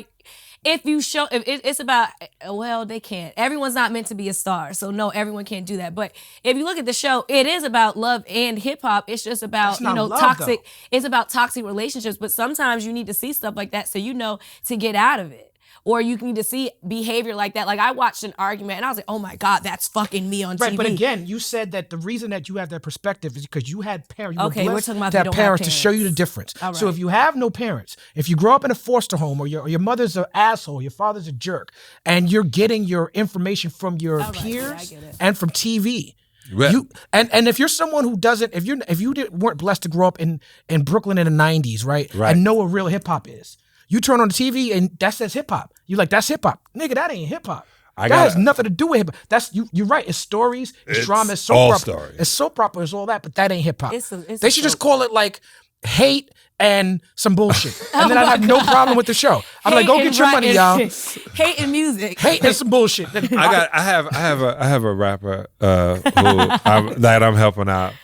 If you show, it's about, well, they can't. Everyone's not meant to be a star. So no, everyone can't do that. But if you look at the show, it is about love and hip hop. It's just about, toxic. Though. It's about toxic relationships. But sometimes you need to see stuff like that so you know to get out of it. Or you need to see behavior like that. Like, I watched an argument and I was like, oh my God, that's fucking me on TV. Right, but again, you said that the reason that you have that perspective is because you had parents. Okay, we're talking about that parents to show you the difference. Right. So if you have no parents, if you grow up in a foster home, or your mother's an asshole, your father's a jerk, and you're getting your information from your peers and from TV. Right. And if you're someone who doesn't, if you weren't blessed to grow up in Brooklyn in the 90s, right, and know what real hip hop is. You turn on the TV and that says hip hop. You're like, that's hip hop. Nigga, that ain't hip hop. That has nothing to do with hip hop. That's you're right. It's stories, it's drama, it's soap opera. Stories. It's soap opera, it's all that, but that ain't hip hop. They should just call it like hate and some bullshit. And then I'd have no problem with the show. I'm like, go get your money, y'all. Hate and music. Hate and some bullshit. I have a rapper that I'm helping out.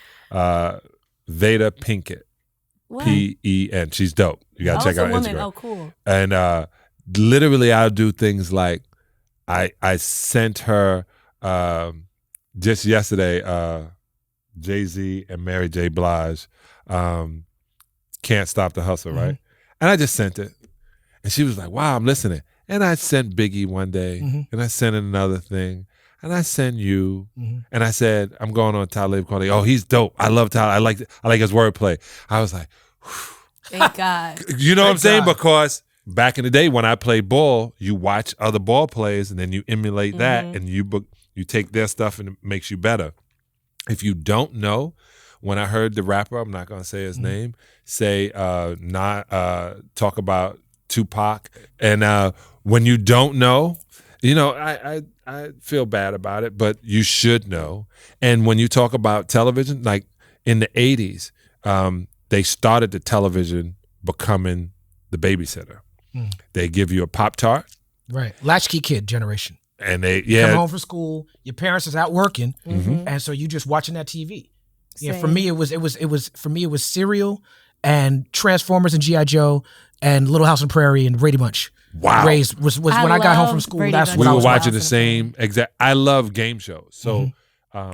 Veda Pinkett. P-E-N. She's dope. You gotta check out Instagram. Oh, cool. And literally, I'll do things like I sent her just yesterday. Jay-Z and Mary J. Blige, "Can't Stop the Hustle," right? And I just sent it, and she was like, "Wow, I'm listening." And I sent Biggie one day, and I sent another thing. And I send you, and I said, I'm going on Talib Kweli. Oh, he's dope. I love Talib. I like his wordplay. I was like, whew. Thank God. You know what I'm saying? Because back in the day when I played ball, you watch other ball players and then you emulate that, and you take their stuff and it makes you better. If you don't know, when I heard the rapper, I'm not gonna say his name, say talk about Tupac, and when you don't know, you know, I feel bad about it, but you should know. And when you talk about television, like in the 80s, they started the television becoming the babysitter. They give you a Pop-Tart. Right. Latchkey kid generation. And they come home from school, your parents is out working, and so you just watching that TV. Yeah, for me it was cereal and Transformers and G.I. Joe and Little House on Prairie and Brady Bunch. Wow. Was when I got home from school. That's what we I were was watching the same exact. I love game shows. So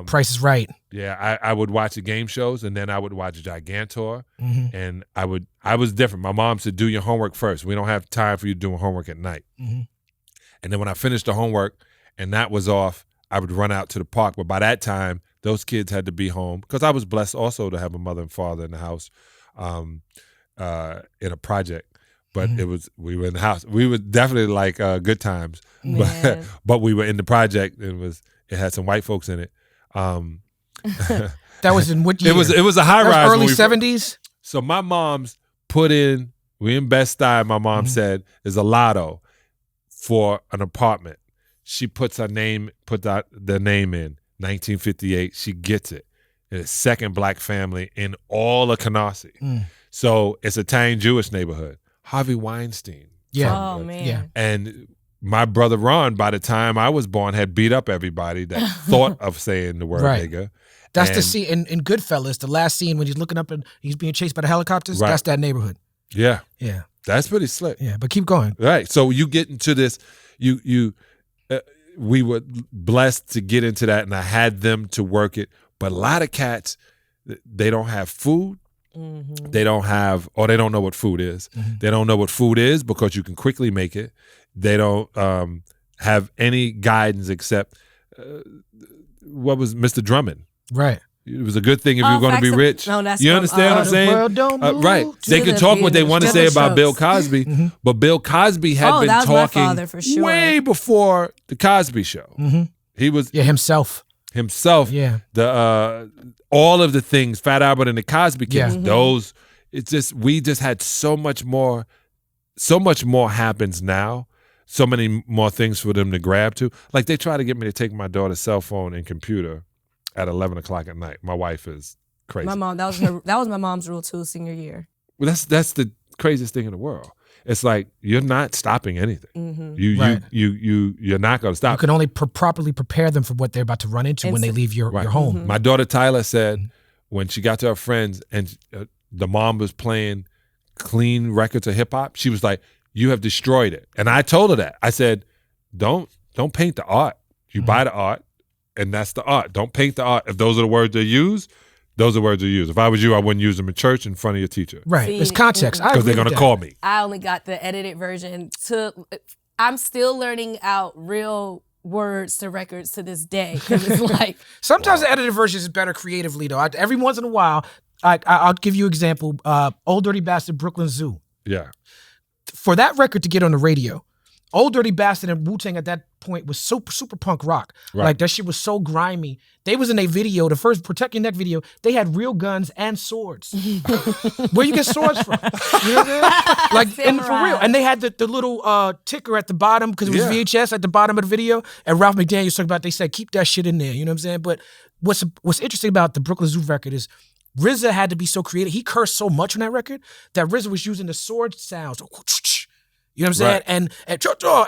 Price is Right. Yeah, I would watch the game shows, and then I would watch Gigantor, and I was different. My mom said, do your homework first. We don't have time for you doing homework at night. And then when I finished the homework and that was off, I would run out to the park. But by that time, those kids had to be home because I was blessed also to have a mother and father in the house in a project. But we were in the house. We were definitely like good times, but we were in the project. And it had some white folks in it. That was in what year? It was a high rise. Early 70s. So my mom's we in Bed-Stuy. My mom said is a lotto for an apartment. She puts the name in 1958. She gets it. It's the second black family in all of Canarsie. So it's a Italian Jewish neighborhood. Harvey Weinstein. Yeah. Oh man. Yeah. And my brother Ron, by the time I was born, had beat up everybody that thought of saying the word nigga. That's the scene in Goodfellas, the last scene when he's looking up and he's being chased by the helicopters. Right. That's that neighborhood. Yeah. Yeah. That's pretty slick. Yeah, but keep going. Right. So you get into this, we were blessed to get into that, and I had them to work it. But a lot of cats, they don't have food. They don't know what food is. They don't know what food is because you can quickly make it. They don't have any guidance except what was Mr. Drummond. Right. It was a good thing if you were going to be rich. No, that's you understand what I'm saying? Right. They can talk what they want to say about Bill Cosby, but Bill Cosby had been talking way before the Cosby Show. He was himself. Yeah. The all of the things, Fat Albert and the Cosby Kids. Those. It's just we just had so much more. So much more happens now. So many more things for them to grab to. Like they try to get me to take my daughter's cell phone and computer at 11 o'clock at night. My wife is crazy. My mom, that was my mom's rule too, senior year. Well, that's the craziest thing in the world. It's like you're not stopping anything. You're not going to stop. You can only properly prepare them for what they're about to run into when they leave your home. My daughter Tyler said when she got to her friends and the mom was playing clean records of hip hop, she was like, "You have destroyed it." And I told her that. I said, "Don't paint the art. You buy the art, and that's the art. Don't paint the art. If those are the words they use, those are words they use. If I was you, I wouldn't use them in church in front of your teacher. Right. See, it's context. Because they're gonna call me. I only got the edited version. I'm still learning out real words to records to this day because it's like sometimes the edited version is better creatively though. Every once in a while, I'll give you an example. Old Dirty Bastard, Brooklyn Zoo. Yeah. For that record to get on the radio, Old Dirty Bastard and Wu-Tang at that point was super punk rock. Right. Like that shit was so grimy. They was in a video, the first Protect Your Neck video, they had real guns and swords. Where you get swords from? You know what I'm saying? Like, and for real. And they had the little ticker at the bottom because it was VHS at the bottom of the video. And Ralph McDaniels talking about, they said, keep that shit in there. You know what I'm saying? But what's interesting about the Brooklyn Zoo record is RZA had to be so creative. He cursed so much on that record that RZA was using the sword sounds. You know what I'm saying? Right.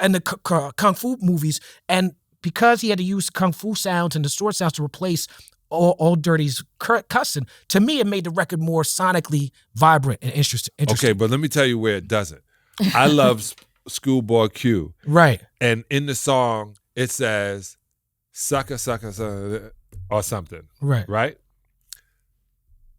And the Kung Fu movies. And because he had to use Kung Fu sounds and the sword sounds to replace all Dirty's cussing, to me, it made the record more sonically vibrant and interesting. Okay, but let me tell you where it doesn't. I love Schoolboy Q. Right. And in the song, it says, sucker, sucker, sucker, or something. Right. Right?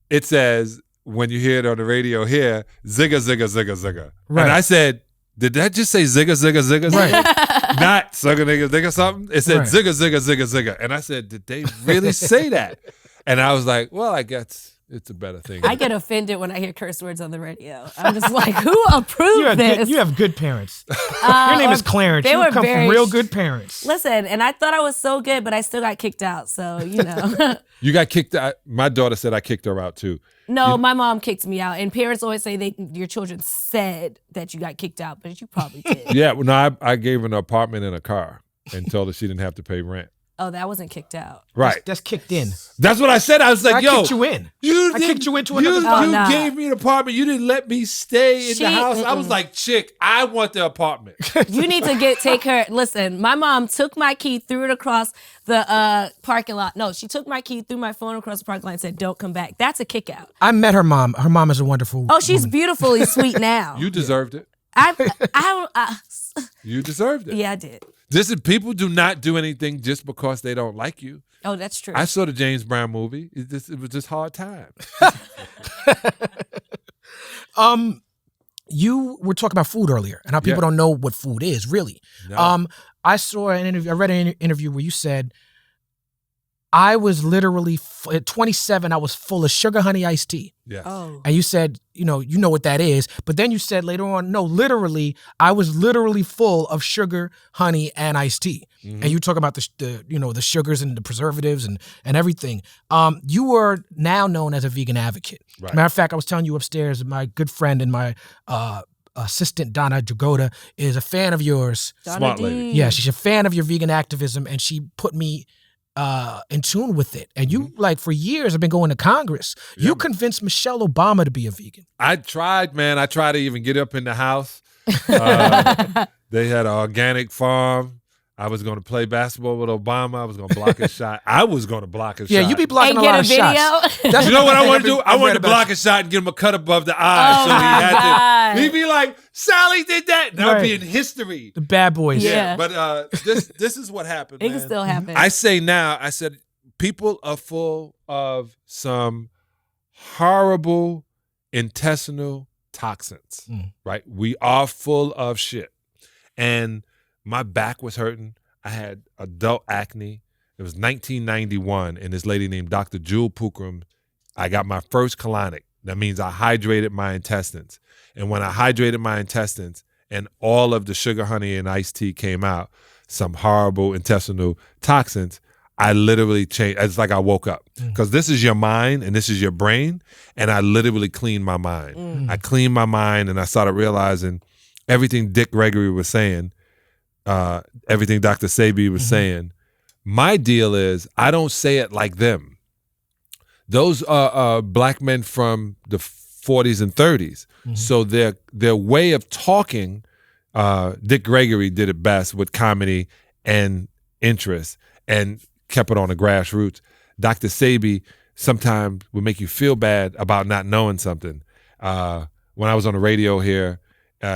It says, when you hear it on the radio here, zigga, zigga, zigga, zigga. Right. And I said, did that just say zigga, zigga, zigga? Right. Not sucker, nigga, nigga, something? It said zigga, zigga, zigga, zigga. And I said, did they really say that? And I was like, well, I guess it's a better thing. I get offended when I hear curse words on the radio. I'm just like, who approved this? You have good parents. Your name is Clarence. You come from real good parents. Listen, and I thought I was so good, but I still got kicked out. So, you know. You got kicked out. My daughter said I kicked her out too. No, my mom kicked me out. And parents always say your children said that you got kicked out, but you probably did. Yeah, well, no, I gave her an apartment and a car and told her she didn't have to pay rent. Oh, that wasn't kicked out. Right. That's kicked in. That's what I said. I was like, I kicked you in. I kicked you into another apartment. You gave me an apartment. You didn't let me stay in the house. I was like, chick, I want the apartment. You need to take her. Listen, my mom took my key, threw it across the parking lot. No, she took my key, threw my phone across the parking lot and said, don't come back. That's a kick out. I met her mom. Her mom is a wonderful she's woman. Beautifully sweet now. You deserved it. I You deserved it. Yeah, I did. People do not do anything just because they don't like you. Oh, that's true. I saw the James Brown movie. It was just hard time. You were talking about food earlier, and how people don't know what food is, really. No. I saw an interview. I read an interview where you said, I was literally at 27. I was full of sugar honey iced tea. Yeah. Oh. And you said, you know what that is. But then you said later on, no, literally, I was literally full of sugar, honey, and iced tea. And you talk about the sugars and the preservatives and everything. You are now known as a vegan advocate. Right. Matter of fact, I was telling you upstairs, my good friend and my assistant Donna Dragoda is a fan of yours. Smart lady. Yeah, she's a fan of your vegan activism, and she put me in tune with it. And you, like, for years have been going to Congress. Yeah. You convinced Michelle Obama to be a vegan. I tried, man. I tried to even get up in the house. They had an organic farm. I was going to play basketball with Obama. I was going to block a shot. I was going to block a shot. Yeah, you be blocking And a lot get of a video? shots. That's You know what I want to do? I I've wanted read to about block you. a shot and give him a cut above the eye. Oh So he my had God. to. He'd be like, Sally did that. That would be Right. in history. The bad boys. Yeah. But this is what happened, It man. can still happen. I said, people are full of some horrible intestinal toxins, right? We are full of shit. And my back was hurting. I had adult acne. It was 1991, and this lady named Dr. Jewel Pookrum, I got my first colonic. That means I hydrated my intestines. And when I hydrated my intestines and all of the sugar, honey, and iced tea came out, some horrible intestinal toxins, I literally changed. It's like I woke up. Because this is your mind and this is your brain, and I literally cleaned my mind. I cleaned my mind, and I started realizing everything Dick Gregory was saying, everything Dr. Sebi was saying. My deal is I don't say it like them. Those are black men from the 40s and 30s. So their way of talking, Dick Gregory did it best with comedy and interest and kept it on the grassroots. Dr. Sebi sometimes would make you feel bad about not knowing something. When I was on the radio here,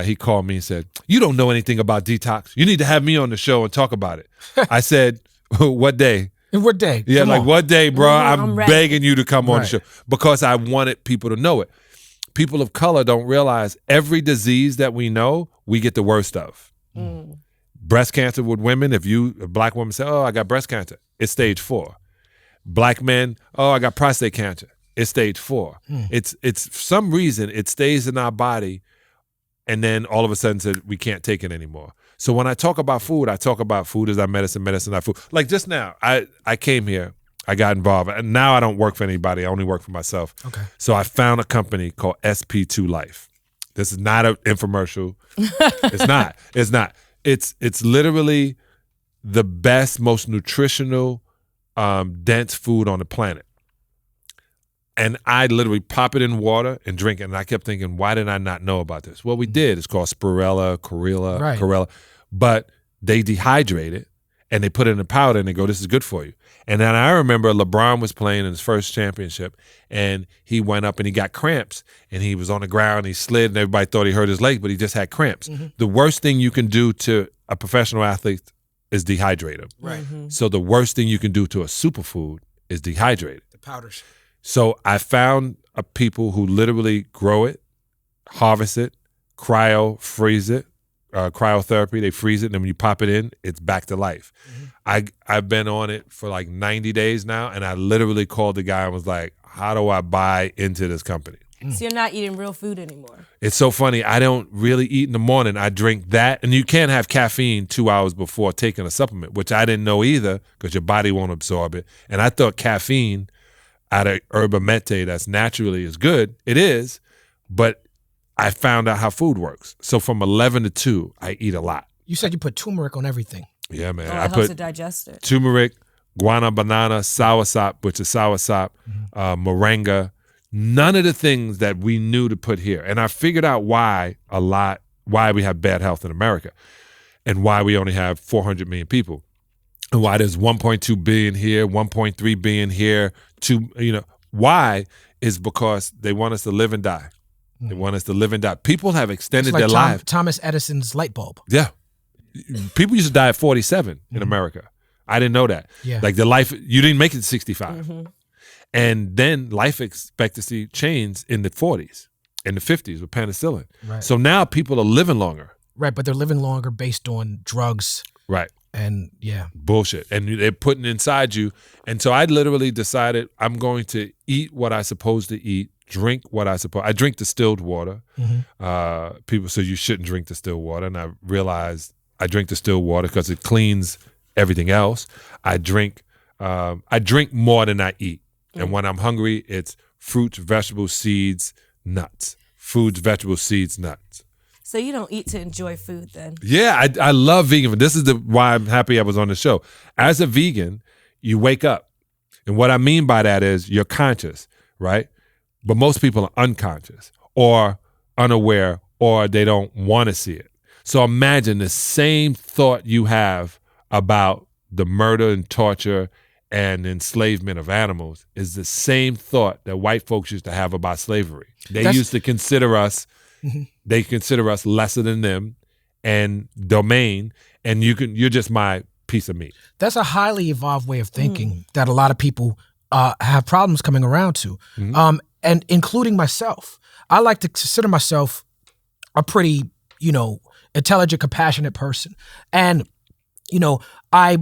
he called me and said, "You don't know anything about detox. You need to have me on the show and talk about it." I said, "What day?" And what day? Yeah, Come like, on. what day, bro? I'm I'm ready. begging you to come on the Right. show because I wanted people to know it. People of color don't realize every disease that we know, we get the worst of. Breast cancer with women, if a black woman say, "Oh, I got breast cancer," it's stage 4. Black men, "Oh, I got prostate cancer," it's stage 4. It's for some reason it stays in our body, and then all of a sudden said we can't take it anymore. So when I talk about food, I talk about food as our medicine, medicine our food. Like just now, I came here, I got involved, and now I don't work for anybody. I only work for myself. Okay. So I found a company called SP2 Life. This is not an infomercial. It's not. It's not. It's literally the best, most nutritional, dense food on the planet. And I literally pop it in water and drink it. And I kept thinking, why did I not know about this? Well, we did. It's called Spirella, Corella. But they dehydrate it and they put it in a powder and they go, "This is good for you." And then I remember LeBron was playing in his first championship and he went up and he got cramps and he was on the ground, he slid and everybody thought he hurt his leg, but he just had cramps. The worst thing you can do to a professional athlete is dehydrate him. Right. So the worst thing you can do to a superfood is dehydrate it. The powders. So I found people who literally grow it, harvest it, freeze it, cryotherapy. They freeze it, and then when you pop it in, it's back to life. I've been on it for like 90 days now, and I literally called the guy and was like, "How do I buy into this company?" So you're not eating real food anymore. It's so funny. I don't really eat in the morning. I drink that, and you can't have caffeine 2 hours before taking a supplement, which I didn't know either because your body won't absorb it. And I thought caffeine out of yerba mate that's naturally is good. It is, but I found out how food works. So from 11 to 2, I eat a lot. You said you put turmeric on everything. Yeah, man. It I helps put to digest it. turmeric, guana banana, soursop, which is soursop, moringa, none of the things that we knew to put here. And I figured out why we have bad health in America and why we only have 400 million people. And why there's 1.2 billion here, 1.3 billion here, why is because they want us to live and die. They want us to live and die. People have extended It's like their lives. Thomas Edison's light bulb. Yeah. people used to die at 47 in America. I didn't know that. Yeah. Like you didn't make it to 65. And then life expectancy changed in the 40s, in the 50s with penicillin. Right. So now people are living longer. Right, but they're living longer based on drugs. Right. And bullshit. And they're putting inside you. And so I literally decided I'm going to eat what I'm supposed to eat, drink what I drink distilled water. People say you shouldn't drink distilled water. And I realized I drink distilled water because it cleans everything else. I drink more than I eat. And when I'm hungry, it's fruits, vegetables, seeds, nuts. Foods, vegetables, seeds, nuts. So you don't eat to enjoy food then? Yeah, I love vegan food. This is why I'm happy I was on the show. As a vegan, you wake up. And what I mean by that is you're conscious, right? But most people are unconscious or unaware or they don't want to see it. So imagine the same thought you have about the murder and torture and enslavement of animals is the same thought that white folks used to have about slavery. They used to consider us, they consider us lesser than them and domain, and you're just my piece of meat. That's a highly evolved way of thinking that a lot of people have problems coming around to, and including myself. I like to consider myself a pretty, intelligent, compassionate person, and I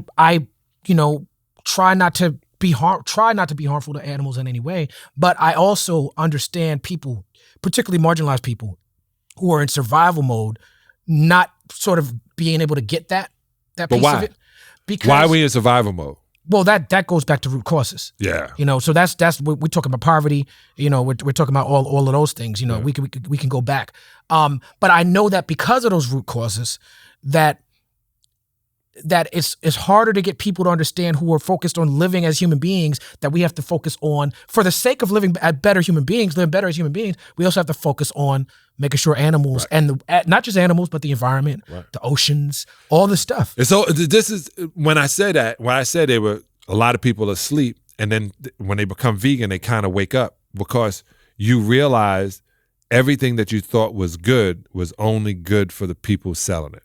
try not to be harmful to animals in any way, but I also understand people, particularly marginalized people, who are in survival mode, not sort of being able to get that piece of it. Because why are we in survival mode? Well, that goes back to root causes. Yeah. So that's we're talking about poverty. We're talking about all of those things. We can go back. But I know that because of those root causes, that it's harder to get people to understand who are focused on living as human beings, that we have to focus on, for the sake of living as better human beings, living better as human beings, we also have to focus on making sure animals, and not just animals, but the environment, the oceans, all this stuff. And so this is, when I said they were, a lot of people asleep, and then when they become vegan, they kind of wake up because you realize everything that you thought was good was only good for the people selling it.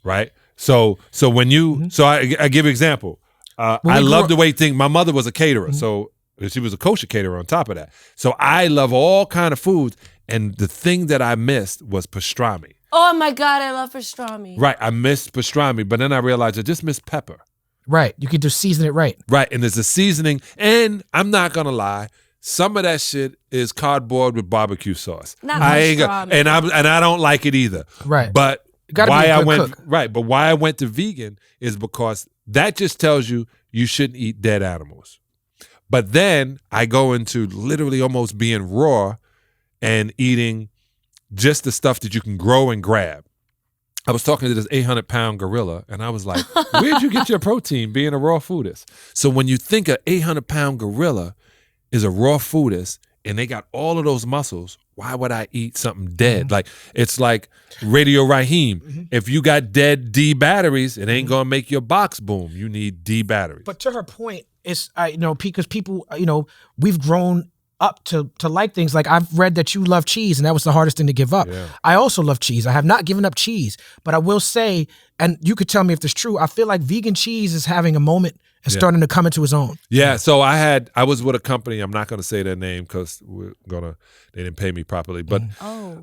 Right? So when you, so I give you an example. I love the way my mother was a caterer, so she was a kosher caterer on top of that. So I love all kind of foods, and the thing that I missed was pastrami. Oh my God, I love pastrami. Right, I missed pastrami, but then I realized I just missed pepper. Right, you can just season it right. Right, and there's a seasoning, and I'm not gonna lie, some of that shit is cardboard with barbecue sauce. Not pastrami. And I don't like it either. Right, but why I went cook. Right, but why I went to vegan is because that just tells you shouldn't eat dead animals. But then I go into literally almost being raw and eating just the stuff that you can grow and grab. I was talking to this 800-pound gorilla, and I was like, where'd you get your protein being a raw foodist? So when you think an 800-pound gorilla is a raw foodist and they got all of those muscles, why would I eat something dead? Like, it's like Radio Raheem. If you got dead D batteries, it ain't gonna make your box boom. You need D batteries. But to her point, it's because people, we've grown up to like things. Like, I've read that you love cheese, and that was the hardest thing to give up. Yeah. I also love cheese. I have not given up cheese, but I will say, and you could tell me if this is true, I feel like vegan cheese is having a moment and starting to come into its own. Yeah, so I was with a company, I'm not gonna say their name because they didn't pay me properly, but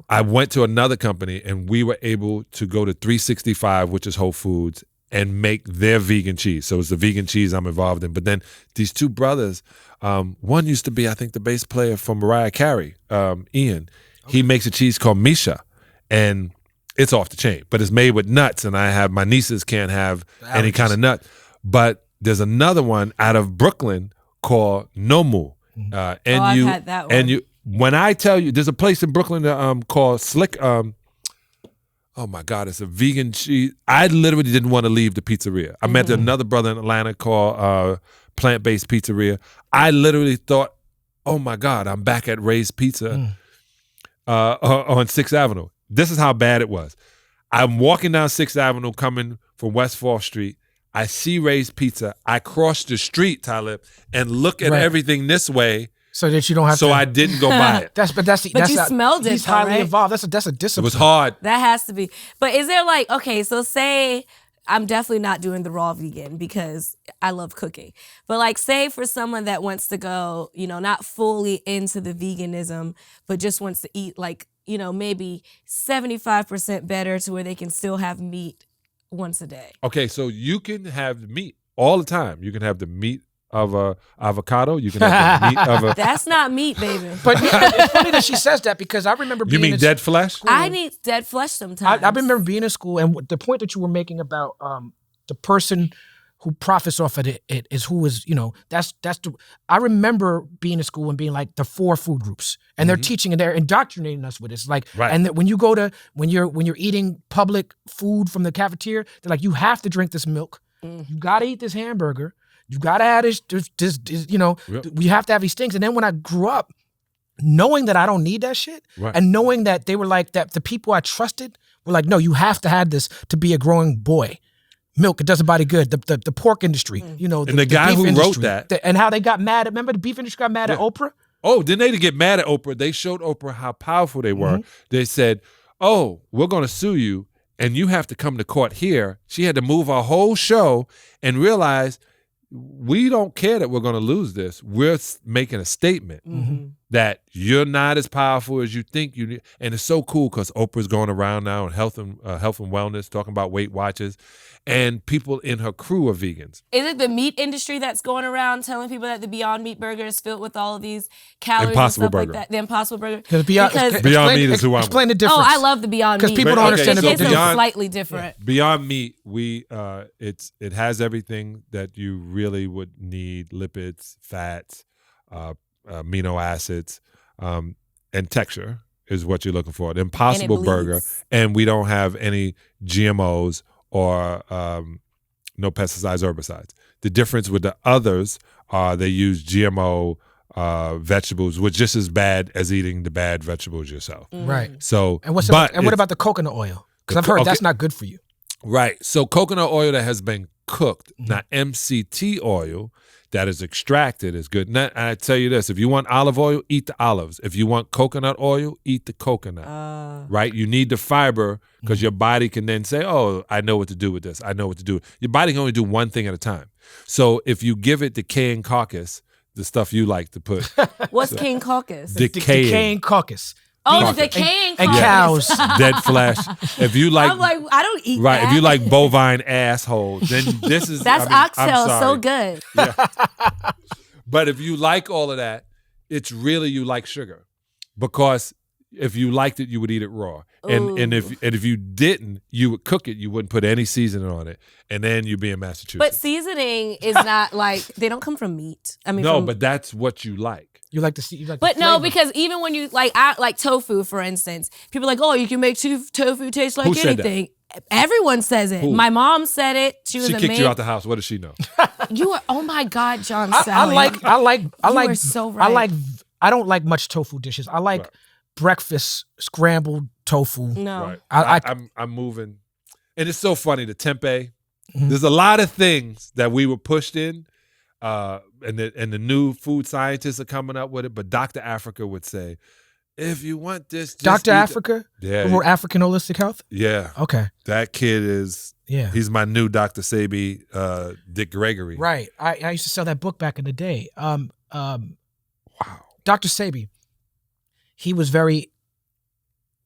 I went to another company and we were able to go to 365, which is Whole Foods, and make their vegan cheese. So it's the vegan cheese I'm involved in. But then these two brothers, one used to be, I think, the bass player for Mariah Carey, Ian. He makes a cheese called Misha, and it's off the chain, but it's made with nuts, and my nieces can't have any kind of nut. But there's another one out of Brooklyn called Nomu. I've had that one. When I tell you, there's a place in Brooklyn called Slick. Oh my God, it's a vegan cheese. I literally didn't want to leave the pizzeria. I met another brother in Atlanta called Plant-Based Pizzeria. I literally thought, oh my God, I'm back at Ray's Pizza on 6th Avenue. This is how bad it was. I'm walking down 6th Avenue coming from West 4th Street. I see Ray's Pizza. I cross the street, Talib, and look at everything this way So that you don't have to. So I didn't go buy it. But you smelled it, He's though, highly right? involved. That's a It discipline. was hard. That has to be. But is there like, okay, so say I'm definitely not doing the raw vegan because I love cooking. But like say for someone that wants to go, not fully into the veganism, but just wants to eat like, maybe 75% better to where they can still have meat once a day. Okay, so you can have meat all the time. You can have the meat of a avocado. You can have the meat of a. That's not meat, baby. But it's funny that she says that because I remember being You mean dead flesh? I need dead flesh sometimes. I remember being in school, and the point that you were making about the person who profits off of it is who is, that's the. I remember being in school and being like the 4 food groups, and they're teaching and they're indoctrinating us with this. Like, Right. and when you go to when you're eating public food from the cafeteria, they're like, you have to drink this milk, you gotta eat this hamburger, you gotta have this, Yep. we have to have these things. And then when I grew up, knowing that I don't need that shit, Right. and knowing that they were like that, the people I trusted were like, no, you have to have this to be a growing boy. Milk, it does a body good. The pork industry, And the guy beef who wrote industry, that- and how they got mad. Remember the beef industry got mad at Oprah? Oh, didn't they get mad at Oprah? They showed Oprah how powerful they were. They said, oh, we're going to sue you, and you have to come to court here. She had to move her whole show and realize we don't care that we're going to lose this. We're making a statement that you're not as powerful as you think you need. And it's so cool because Oprah's going around now in health and wellness, talking about Weight Watchers, and people in her crew are vegans. Is it the meat industry that's going around telling people that the Beyond Meat burger is filled with all of these calories Impossible and stuff Burger. like that? The Impossible Burger? Because Beyond Meat is who I'm explain the Oh, difference. I love the Beyond Meat. 'Cause people don't It understand tastes the Beyond- slightly different. Beyond Meat, it has everything that you really would need: lipids, fats, amino acids, and texture is what you're looking for. The Impossible Burger, bleeds. and we don't have any GMOs or no pesticides, herbicides. The difference with the others are they use GMO vegetables, which is just as bad as eating the bad vegetables yourself. Right. So, And what but about the coconut oil? Because I've heard that's not good for you. Right. So coconut oil that has been cooked, not MCT oil that is extracted is good. Now, I tell you this, if you want olive oil, eat the olives. If you want coconut oil, eat the coconut. Right? You need the fiber because your body can then say, oh, I know what to do with this. I know what to do. Your body can only do one thing at a time. So if you give it decaying carcass, the stuff you like to put. What's King Caucus? Decaying carcass. Oh, the decaying And caucus. cows. Dead flesh. If you like, I'm like, I don't eat right, that. if you like bovine asshole, then this is That's I'm oxtail, sorry. so good. But if you like all of that, it's really you like sugar, because if you liked it, you would eat it raw, and if you didn't, you would cook it. You wouldn't put any seasoning on it, and then you'd be in Massachusetts. But seasoning is not like, they don't come from meat. I mean, no, from, but that's what you like. You like to see. You like But the no, flavor. because even when you like tofu, for instance, people are like, oh, you can make tofu taste like Who said that? anything. Everyone says it. Who? My mom said it. She was She a kicked maid. you out the house. What does she know? You are, oh my God, John I Salley. like. are so right. I don't like much tofu dishes. I like breakfast scrambled tofu. No. Right. I- I'm moving, and it's so funny. The tempeh. There's a lot of things that we were pushed in, and the new food scientists are coming up with it. But Dr. Africa would say, if you want this, just Dr. eat Africa? Yeah. Or African Holistic Health? Yeah. Okay. That kid is. Yeah. He's my new Dr. Sabi, Dick Gregory. Right. I used to sell that book back in the day. Wow. Dr. Sabi, he was very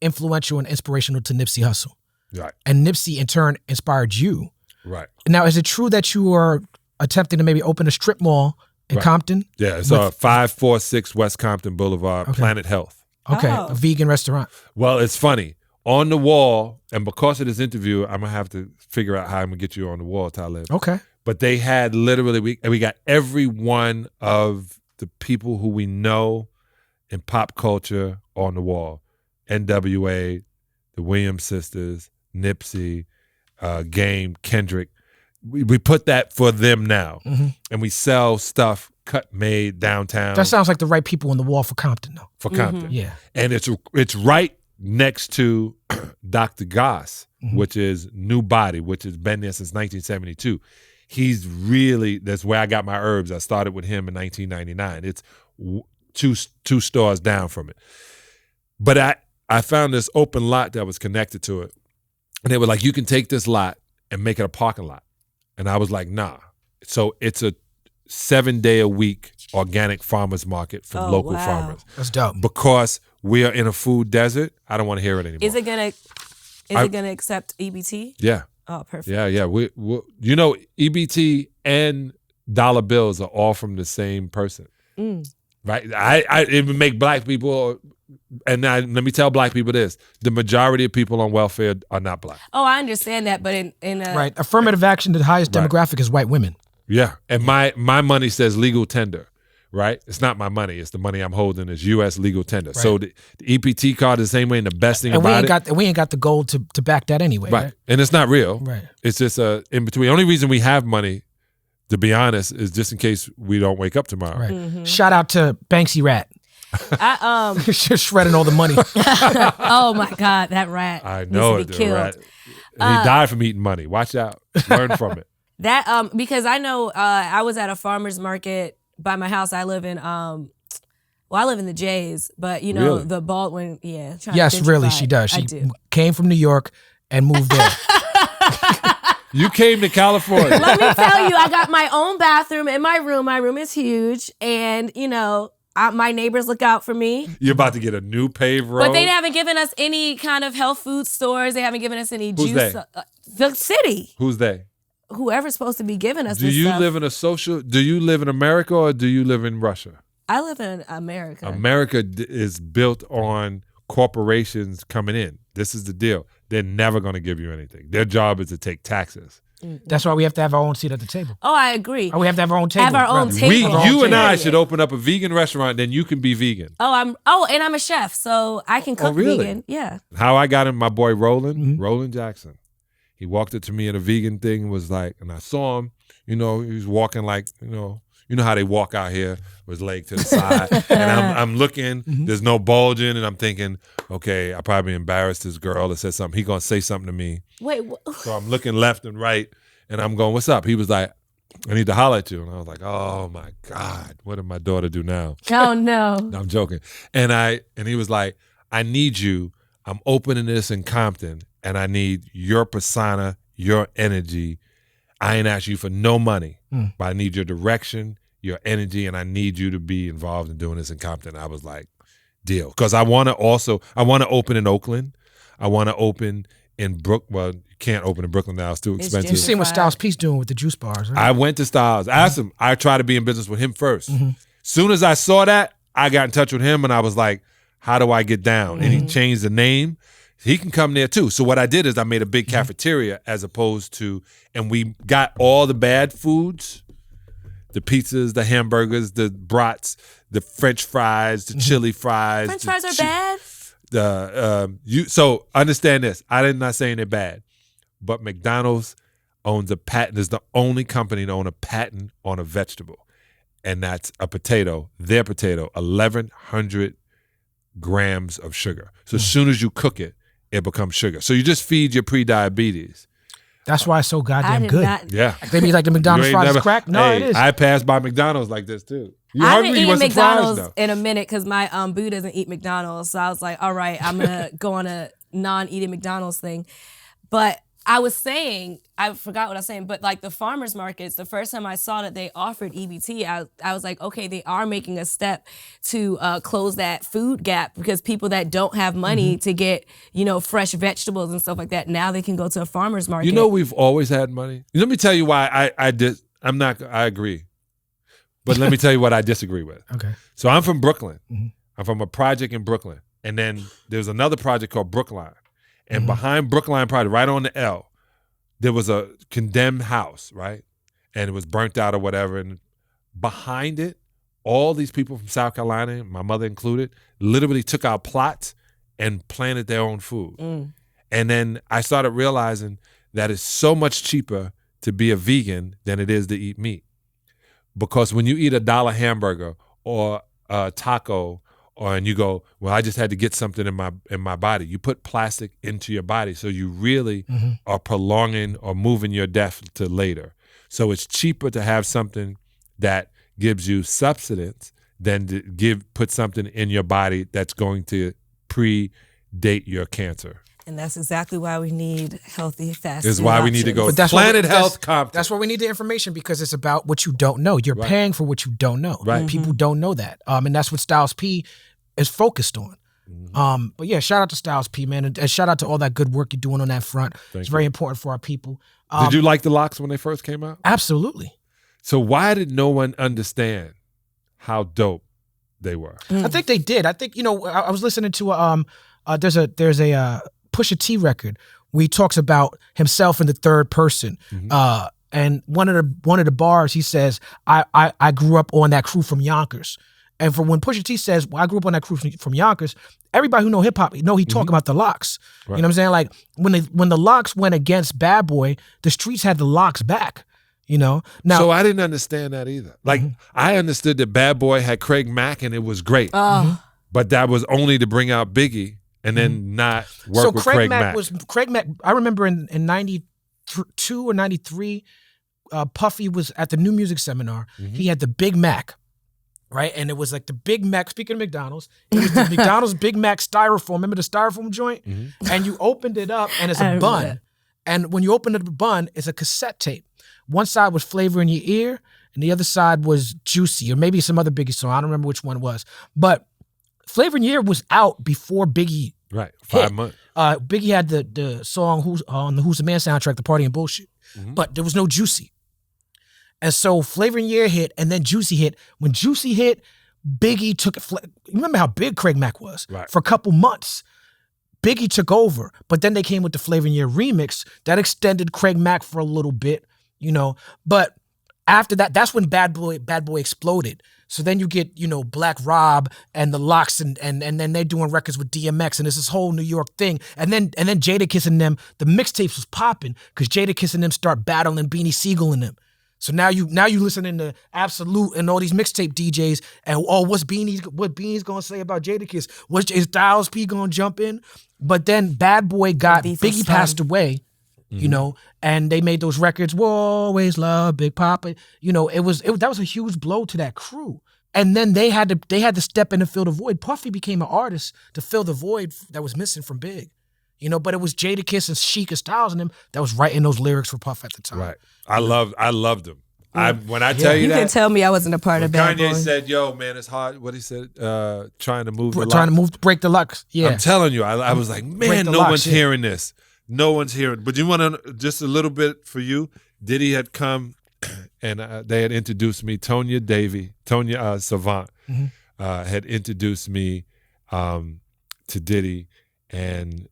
influential and inspirational to Nipsey Hussle. Right. And Nipsey, in turn, inspired you. Right. Now, is it true that you are attempting to maybe open a strip mall in Right. Compton? Yeah. It's With- 546 West Compton Boulevard, Okay. Planet Health. Okay. Oh. A vegan restaurant. Well, it's funny. On the wall, and because of this interview, I'm gonna have to figure out how I'm gonna get you on the wall, Talib. Okay. But they had literally, we got every one of the people who we know in pop culture on the wall. NWA, the Williams sisters, Nipsey, Game, Kendrick. We put that for them now, and we sell stuff cut made downtown That sounds like the right people on the wall for Compton, though. for Compton. Yeah. And it's right next to Dr. Goss, which is New Body, which has been there since 1972. He's really, that's where I got my herbs. I started with him in 1999. It's two stores down from it. But I found this open lot that was connected to it. And they were like, you can take this lot and make it a parking lot. And I was like, nah. So it's a 7-day-a-week organic farmers market from local farmers. That's dope. Because we are in a food desert, I don't want to hear it anymore. Is it gonna accept EBT? Yeah. Oh, perfect. Yeah. We you know, EBT and dollar bills are all from the same person. Right? I it would make black people, and let me tell black people this: the majority of people on welfare are not black. Oh, I understand that, but in right, affirmative action, the highest demographic is white women. Yeah, and my money says legal tender, right? It's not my money; it's the money I'm holding is U.S. legal tender. Right. So the EPT card is the same way, and the best thing about it, we ain't got the gold to back that anyway. Right, and it's not real. Right, it's just in between. The only reason we have money, to be honest, is just in case we don't wake up tomorrow. Right. Shout out to Banksy Rat. Just shredding all the money. Oh my God, that rat! I know needs to be killed. Rat. He died from eating money. Watch out. Learn from it. That because I know I was at a farmer's market by my house. I live in I live in the J's, but you know the Baldwin. Yeah. Yes, really, she does. She came from New York and moved there. You came to California. Let me tell you, I got my own bathroom in my room. My room is huge, and you know. My neighbors look out for me. You're about to get a new paved road. But they haven't given us any kind of health food stores. They haven't given us any Who's juice. They? The city. Who's they? Whoever's supposed to be giving us Do this you stuff. do you live in America or do you live in Russia? I live in America. America is built on corporations coming in. This is the deal. They're never going to give you anything. Their job is to take taxes. That's why we have to have our own seat at the table. Oh, I agree. Or we have to have our own table. Have our own table. You and I should open up a vegan restaurant, then you can be vegan. And I'm a chef, so I can cook vegan. Yeah. How I got him, my boy Roland Jackson. He walked up to me in a vegan thing and was like, and I saw him, you know, he was walking like, you know how they walk out here with his leg to the side. And I'm looking, there's no bulging, and I'm thinking, okay, I probably embarrassed this girl that said something. He gonna say something to me. Wait. So I'm looking left and right, and I'm going, what's up? He was like, I need to holler at you. And I was like, oh my God, what did my daughter do now? Oh no. No, I'm joking. And he was like, I need you. I'm opening this in Compton, and I need your persona, your energy. I ain't asked you for no money, but I need your direction, your energy, and I need you to be involved in doing this in Compton. I was like, deal. Because I want to open in Oakland. I want to open in Well, you can't open in Brooklyn now. It's too expensive. You've seen what Styles P's doing with the juice bars, right? I went to Styles. I asked him. I tried to be in business with him first. Soon as I saw that, I got in touch with him, and I was like, how do I get down? And he changed the name. He can come there too. So what I did is I made a big cafeteria as opposed to, and we got all the bad foods, the pizzas, the hamburgers, the brats, the French fries, the chili fries. French fries are bad? So understand this. I'm not saying they're bad, but McDonald's owns a patent, is the only company to own a patent on a vegetable. And that's a potato, their potato, 1,100 grams of sugar. So as soon as you cook it, it becomes sugar. So you just feed your pre-diabetes. That's why it's so goddamn good. Yeah. They be like the McDonald's fries is crack? No, it is. I passed by McDonald's like this too. I haven't eaten McDonald's in a minute because my boo doesn't eat McDonald's. So I was like, all right, I'm going to go on a non-eating McDonald's thing. But I was saying, I forgot what I was saying, but like the farmers markets, the first time I saw that they offered EBT, I was like, okay, they are making a step to close that food gap because people that don't have money to get, fresh vegetables and stuff like that, now they can go to a farmer's market. You know, we've always had money. Let me tell you why I agree. But let me tell you what I disagree with. Okay. So I'm from Brooklyn. I'm from a project in Brooklyn. And then there's another project called Brookline. And behind Brookline Project, right on the L, there was a condemned house, right? And it was burnt out or whatever. And behind it, all these people from South Carolina, my mother included, literally took out plots and planted their own food. And then I started realizing that it's so much cheaper to be a vegan than it is to eat meat. Because when you eat a $1 hamburger or a taco, and you go, well, I just had to get something in my body. You put plastic into your body, so you really are prolonging or moving your death to later. So it's cheaper to have something that gives you substance than to put something in your body that's going to predate your cancer. And that's exactly why we need healthy fast food. Is why we need to go But Planet Health Compton. That's why we need the information, because it's about what you don't know. You're paying for what you don't know. Right. People don't know that. And that's what Styles P is focused on. But yeah, shout out to Styles P, man. And shout out to all that good work you're doing on that front. It's very important for our people. Did you like the locks when they first came out? Absolutely. So why did no one understand how dope they were? I think they did. I think, I was listening to there's a Pusha T record where he talks about himself in the third person. And one of the bars, he says, I grew up on that crew from Yonkers. And for when Pusha T says, well, I grew up on that crew from Yonkers, everybody who know hip hop he talk about the Locks. Right. You know what I'm saying? Like when the Locks went against Bad Boy, the streets had the Locks back. Now, so I didn't understand that either. Like I understood that Bad Boy had Craig Mack and it was great, but that was only to bring out Biggie and then not work with Craig Mack. Craig Mack. I remember in 92 or 93, Puffy was at the New Music Seminar. He had the Big Mac. Right, and it was like the Big Mac. Speaking of McDonald's, it was the McDonald's Big Mac styrofoam. Remember the styrofoam joint? And you opened it up, and it's a bun. And when you open up the bun, it's a cassette tape. One side was Flavor in Your Ear, and the other side was Juicy, or maybe some other Biggie song. I don't remember which one it was. But Flavor in Your Ear was out before Biggie. Right, 5 months. Biggie had the song on the Who's the Man soundtrack, The Party and Bullshit. But there was no Juicy. And so Flavor in Your Ear hit, and then Juicy hit. When Juicy hit, Biggie took it. Remember how big Craig Mack was? Right. For a couple months. Biggie took over, but then they came with the Flavor in Your Ear remix. That extended Craig Mack for a little bit, But after that, that's when Bad Boy exploded. So then you get, Black Rob and the Locks, and then they're doing records with DMX, and it's this whole New York thing. And then Jadakiss and them, the mixtapes was popping because Jadakiss and them start battling Beanie Siegel and them. So now you listening to Absolute and all these mixtape DJs, and what Beanie's gonna say about Jadakiss? Is Styles P gonna jump in? But then Bad Boy got Biggie passed away, and they made those records. We'll always love Big Papa. That was a huge blow to that crew. And then they had to step in to fill the void. Puffy became an artist to fill the void that was missing from Big. But it was Jadakiss and Sheik and Styles and them that was writing those lyrics for Puff at the time. Right. I loved them. When I tell you that, can tell me I wasn't a part of Bad Boy. Kanye said, "Yo, man, it's hard." What he said, trying to break the Locks. Yeah, I'm telling you, I was like, man, no one's hearing this. No one's hearing. But you want to just a little bit for you. Diddy had come, and they had introduced me. Tonya Savant had introduced me to Diddy, and.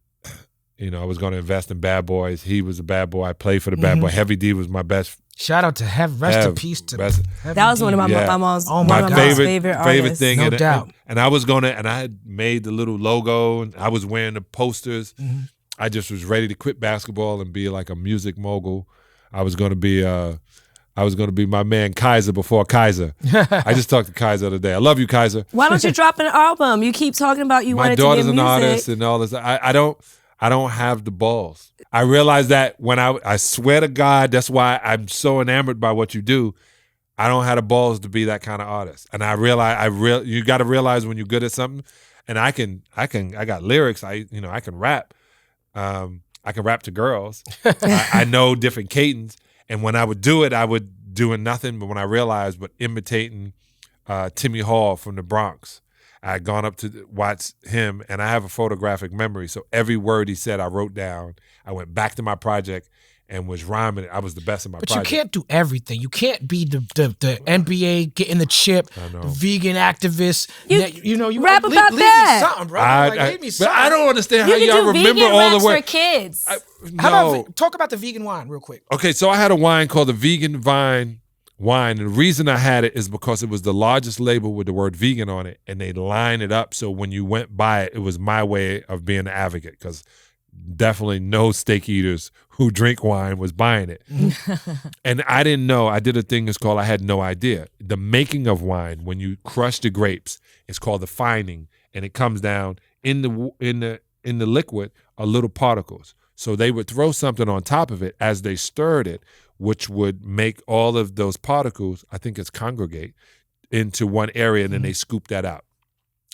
I was going to invest in Bad Boys. He was a bad boy. I played for the Bad Boy. Heavy D was my best. Shout out to rest in peace to that was one of my mom's favorite artists. thing. No doubt. And I was and I had made the little logo, and I was wearing the posters. I just was ready to quit basketball and be like a music mogul. I was going to be my man Kaiser before Kaiser. I just talked to Kaiser the other day. I love you, Kaiser. Why don't you drop an album? You keep talking about you wanted to get music. My daughter's an artist and all this. I don't have the balls. I realized that when I swear to God, that's why I'm so enamored by what you do. I don't have the balls to be that kind of artist. And I realize you got to realize when you're good at something. And I got lyrics. I can rap. I can rap to girls. I know different cadence. And when I would do it, I would do nothing. But when I realized, imitating Timmy Hall from the Bronx. I had gone up to watch him, and I have a photographic memory. So every word he said, I wrote down. I went back to my project and was rhyming it. I was the best in my project. But you can't do everything. You can't be the NBA, getting the chip, the vegan activist. You rap about that. Leave me something, bro. Leave me something. But I don't understand how y'all remember all the words. For kids. How about talk about the vegan wine real quick? Okay, so I had a wine called the Vegan Vine wine. And the reason I had it is because it was the largest label with the word vegan on it, and they line it up so when you went by it, it was my way of being an advocate, because definitely no steak eaters who drink wine was buying it. And I didn't know. I did a thing that's called I had no idea. The making of wine, when you crush the grapes, it's called the fining, and it comes down in the liquid are little particles. So they would throw something on top of it as they stirred it, which would make all of those particles, I think it's congregate, into one area and then they scoop that out.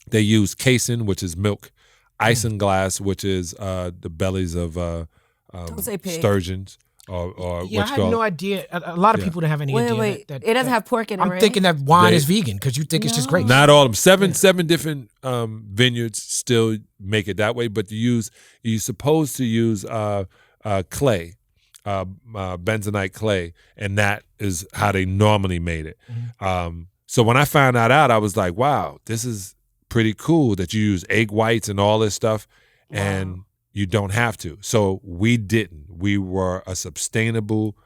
They use casein, which is milk, isinglass, which is the bellies of Don't say pig. sturgeons. Or Yeah, I had no idea. A lot of people didn't have any idea. Wait. It doesn't have pork in it, I'm right? thinking that wine is vegan because you think it's just great. Not all of them. Seven different vineyards still make it that way, but you're supposed to use clay, bentonite clay, and that is how they normally made it. So when I found that out, I was like, wow, this is pretty cool that you use egg whites and all this stuff, and you don't have to. So we didn't. We were a sustainable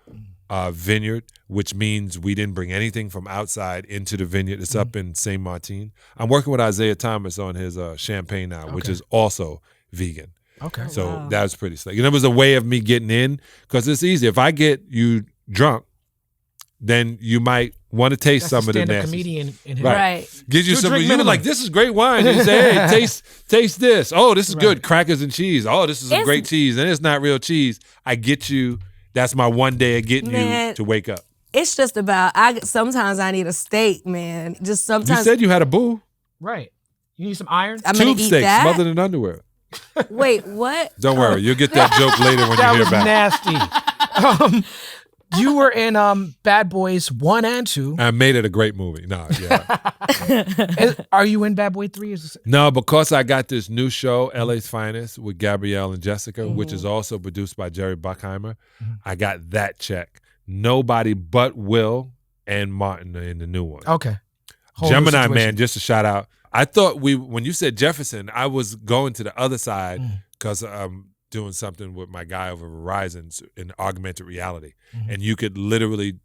vineyard, which means we didn't bring anything from outside into the vineyard. It's up in St. Martin. I'm working with Isaiah Thomas on his champagne now, which is also vegan. Okay. So that was pretty slick. And it was a way of me getting in because it's easy. If I get you drunk, then you might want to taste some of the nasty. Comedian in him. Right. Gives you some. You're like, this is great wine. And you say, hey, taste this. Oh, this is good. Crackers and cheese. Oh, this is some great cheese, and it's not real cheese. I get you. That's my one day of getting you to wake up. It's just about. Sometimes I need a steak, man. Just sometimes. You said you had a boo. Right. You need some iron. I'm gonna Tube eat steak that. smothered in underwear. Wait, what? Don't worry, you'll get that joke later when you hear back. That was nasty. You were in Bad Boys 1 and 2. I made it a great movie. No, yeah. Are you in Bad Boy 3? No, because I got this new show, LA's Finest, with Gabrielle and Jessica, which is also produced by Jerry Buckheimer. I got that check. Nobody but Will and Martin are in the new one. Okay. Gemini Man, just a shout out. I thought when you said Jefferson, I was going to the other side because I'm doing something with my guy over Verizon in augmented reality. And you could literally,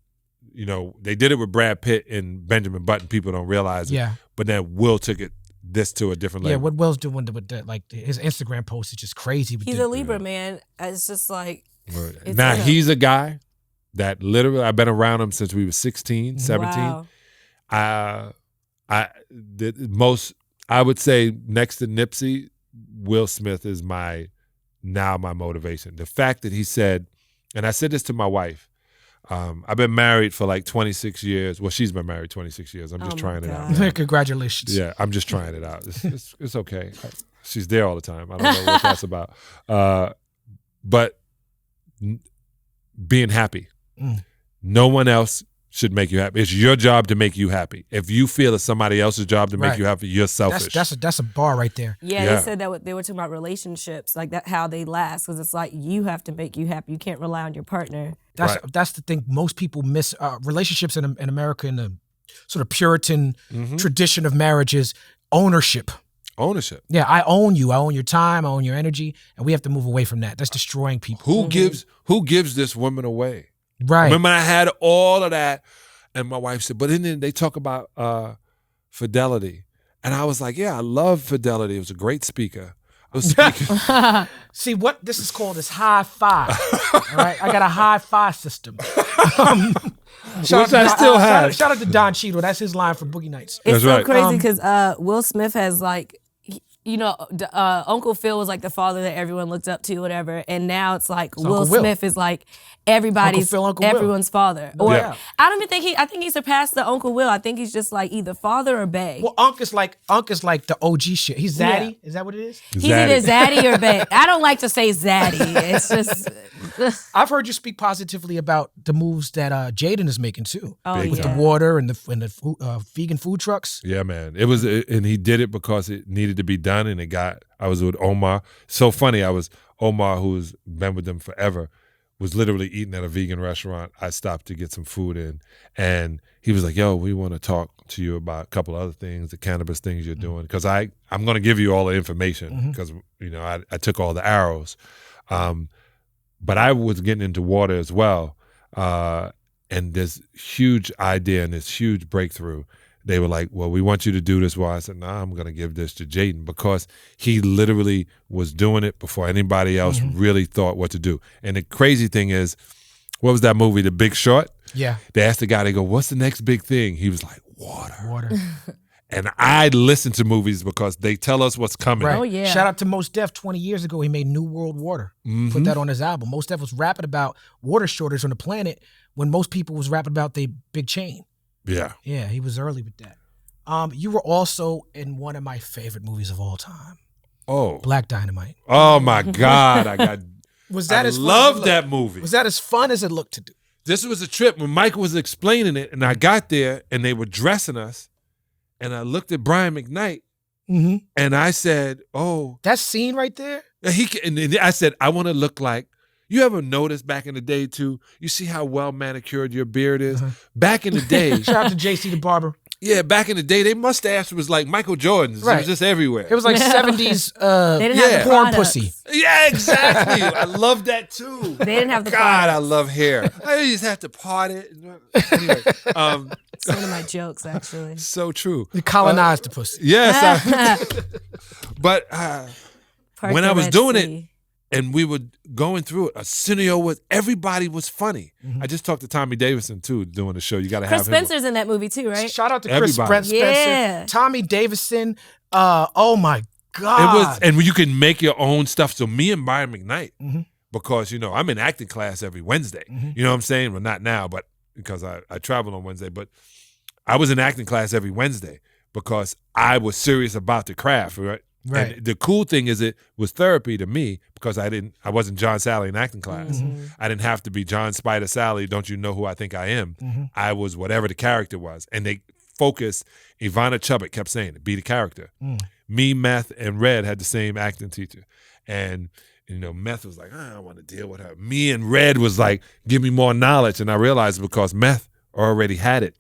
they did it with Brad Pitt and Benjamin Button. People don't realize it. Yeah. But then Will took this to a different level. Yeah, what Will's doing with his Instagram post is just crazy. He's a Libra, man. It's just like. Now, he's a guy that literally, I've been around him since we were 16, 17. Wow. I would say next to Nipsey, Will Smith is my motivation. The fact that he said, and I said this to my wife, I've been married for like 26 years. Well, she's been married 26 years. I'm just trying it out. Congratulations. Yeah, I'm just trying it out. It's okay. She's there all the time. I don't know what that's about. But being happy. No one else should make you happy. It's your job to make you happy. If you feel it's somebody else's job to make you happy, you're selfish. That's a bar right there. Yeah, they said that they were talking about relationships, like that, how they last, because it's like you have to make you happy. You can't rely on your partner. That's the thing. Most people miss relationships in America in the sort of Puritan tradition of marriage is ownership. Ownership. Yeah, I own you. I own your time. I own your energy, and we have to move away from that. That's destroying people. Who gives this woman away? Right. Remember, I had all of that, and my wife said, but then they talk about fidelity. And I was like, yeah, I love fidelity. It was a great speaker. See, what this is called is high five. All right? I got a high five system. Shout out to Don Cheadle. That's his line for Boogie Nights. It's so crazy because Will Smith has Uncle Phil was like the father that everyone looked up to, whatever. And now it's like Will Smith is like everyone's father. Or I don't even think I think he surpassed the Uncle Will. I think he's just like either father or bae. Well, Unc is like the OG shit. He's Zaddy. Is that what it is? He's either Zaddy or bae. I don't like to say Zaddy. It's just. I've heard you speak positively about the moves that Jaden is making too, with the water and the vegan food trucks. Yeah, man. It was, and he did it because it needed to be done, and it got. I was with Omar. So funny. Omar, who's been with them forever, was literally eating at a vegan restaurant. I stopped to get some food in, and he was like, "Yo, we want to talk to you about a couple of other things, the cannabis things you're doing, because I'm going to give you all the information because I took all the arrows." But I was getting into water as well, and this huge idea and this huge breakthrough. They were like, well, we want you to do this. Well, I said, nah, I'm going to give this to Jaden because he literally was doing it before anybody else really thought what to do. And the crazy thing is, what was that movie, The Big Short? Yeah. They asked the guy, they go, what's the next big thing? He was like, water. And I listen to movies because they tell us what's coming. Right. Oh, yeah. Shout out to Mos Def 20 years ago. He made New World Water. Put that on his album. Mos Def was rapping about water shortage on the planet when most people was rapping about their big chain. Yeah. Yeah, he was early with that. You were also in one of my favorite movies of all time, Oh. Black Dynamite. Oh my God. I love that movie. Was that as fun as it looked to do? This was a trip when Michael was explaining it, and I got there and they were dressing us, and I looked at Brian McKnight and I said, "Oh, that scene right there." And I said, "I want to look like." You ever notice back in the day too? You see how well manicured your beard is. Back in the day, shout out to JC the barber. Yeah, back in the day, their mustache was like Michael Jordan's. Right. It was just everywhere. It was like 70s they didn't have the porn pussy. Yeah, exactly. I love that too. They didn't have the God, products. I love hair. I just have to part it. Anyway, it's one of my jokes, actually. So true. You colonized the pussy. Yes. But when I was doing it, and we were going through it, Arsenio everybody was funny. I just talked to Tommy Davidson too, doing the show. You got to have Chris Spencer's in that movie too, right? Shout out to Chris Spencer. Yeah. Tommy Davidson. Oh my God. And you can make your own stuff. So me and Brian McKnight, because, I'm in acting class every Wednesday. You know what I'm saying? Well, not now, but because I travel on Wednesday. But I was in acting class every Wednesday because I was serious about the craft, right? Right. And the cool thing is it was therapy to me because I wasn't John Salley in acting class. I didn't have to be John Spider Salley, don't you know who I think I am? I was whatever the character was. And they focused, Ivana Chubbuck kept saying it, be the character. Me, Meth, and Red had the same acting teacher. And, Meth was like, I don't want to deal with her. Me and Red was like, give me more knowledge. And I realized because Meth already had it,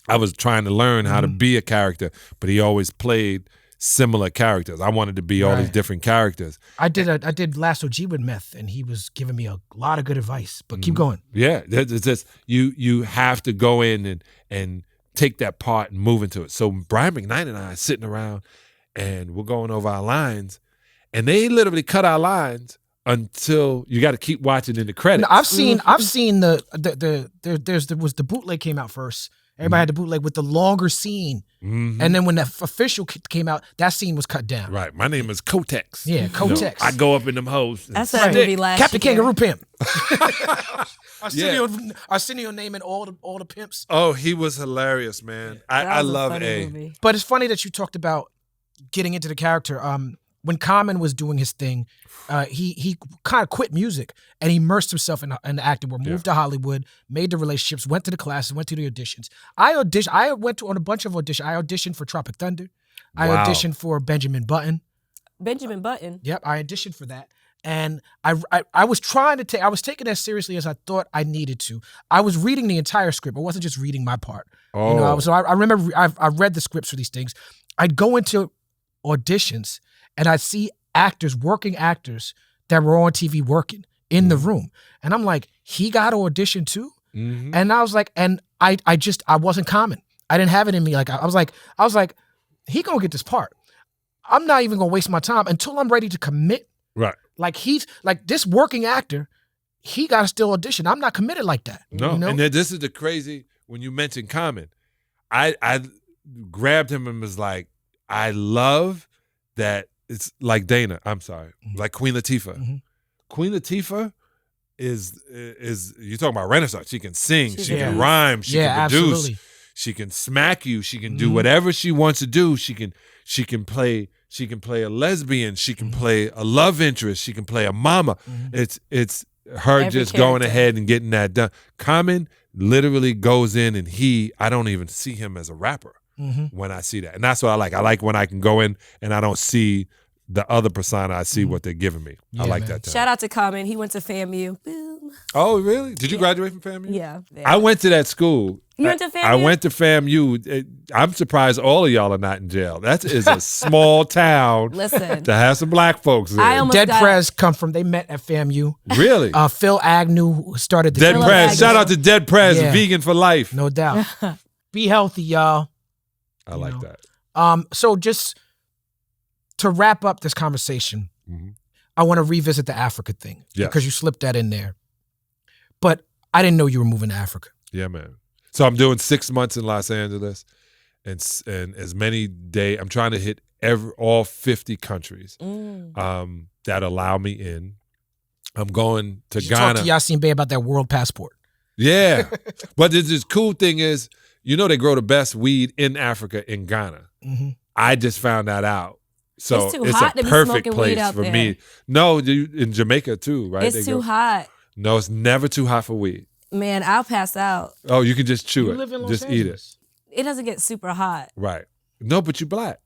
I was trying to learn how to be a character, but he always played similar characters. I wanted to be all these different characters. I did Last OG with Meth, and he was giving me a lot of good advice. But keep going. Yeah, it's just you have to go in and take that part and move into it. So Brian McKnight and I are sitting around, and we're going over our lines, and they literally cut our lines until you got to keep watching in the credits. No, I've seen the bootleg came out first. Everybody had the bootleg with the longer scene. And then when the official came out, that scene was cut down. Right. My name is Kotex. Yeah, Kotex. I go up in them hoes. That's that movie last Captain year. Kangaroo Pimp. Arsenio naming all the pimps. Oh, he was hilarious, man. I love A. Movie. But it's funny that you talked about getting into the character. When Common was doing his thing, he kind of quit music and he immersed himself in the acting world, moved to Hollywood, made the relationships, went to the classes, went to the auditions. I went on a bunch of auditions. I auditioned for Tropic Thunder. I auditioned for Benjamin Button. Benjamin Button? Yep, I auditioned for that. And I was I was taking it as seriously as I thought I needed to. I was reading the entire script. I wasn't just reading my part. Oh. I remember I read the scripts for these things. I'd go into auditions and I'd see working actors that were on TV working in the room. And I'm like, he got to audition too? And I was like, and I wasn't Common. I didn't have it in me. Like I was like, he gonna get this part. I'm not even gonna waste my time until I'm ready to commit. Right. Like he's like this working actor, he got to still audition. I'm not committed like that. No, you know? And then this is the crazy, when you mentioned Common, I grabbed him and was like, I love that it's like Dana, I'm sorry, like Queen Latifah. Queen Latifah is you're talking about Renaissance. She can sing, she can rhyme, she can produce, absolutely. She can smack you, she can do whatever she wants to do. She can play a lesbian, she can play a love interest, she can play a mama. It's her Every just character. going ahead and getting that done. Common literally goes in and I don't even see him as a rapper when I see that. And that's what I like. I like when I can go in and I don't see the other persona, I see what they're giving me. I like that. Shout out to Common. He went to FAMU. Boom. Oh, really? Did you graduate from FAMU? Yeah. I went to that school. You went to FAMU? I went to FAMU. I'm surprised all of y'all are not in jail. That is a small town. Listen. To have some black folks there. Dead Prez they met at FAMU. Really? Phil Agnew started the Dead Prez. Shout out to Dead Prez, vegan for life. No doubt. Be healthy, y'all. I like that. So just to wrap up this conversation, I want to revisit the Africa thing because you slipped that in there. But I didn't know you were moving to Africa. Yeah, man. So I'm doing 6 months in Los Angeles, and as many days. I'm trying to hit all 50 countries that allow me in. I'm going to Ghana. Talk to Yasin Bey about that world passport. Yeah, but this cool thing is You know they grow the best weed in Africa in Ghana. Mm-hmm. I just found that out. So It's too hot a to be perfect smoking place weed out for there. me. No, in Jamaica too, right? It's too hot. No, it's never too hot for weed. Man, I'll pass out. Oh, you can just chew You it. live in Los Just Angeles. eat it. It doesn't get super hot. Right. No, but you black.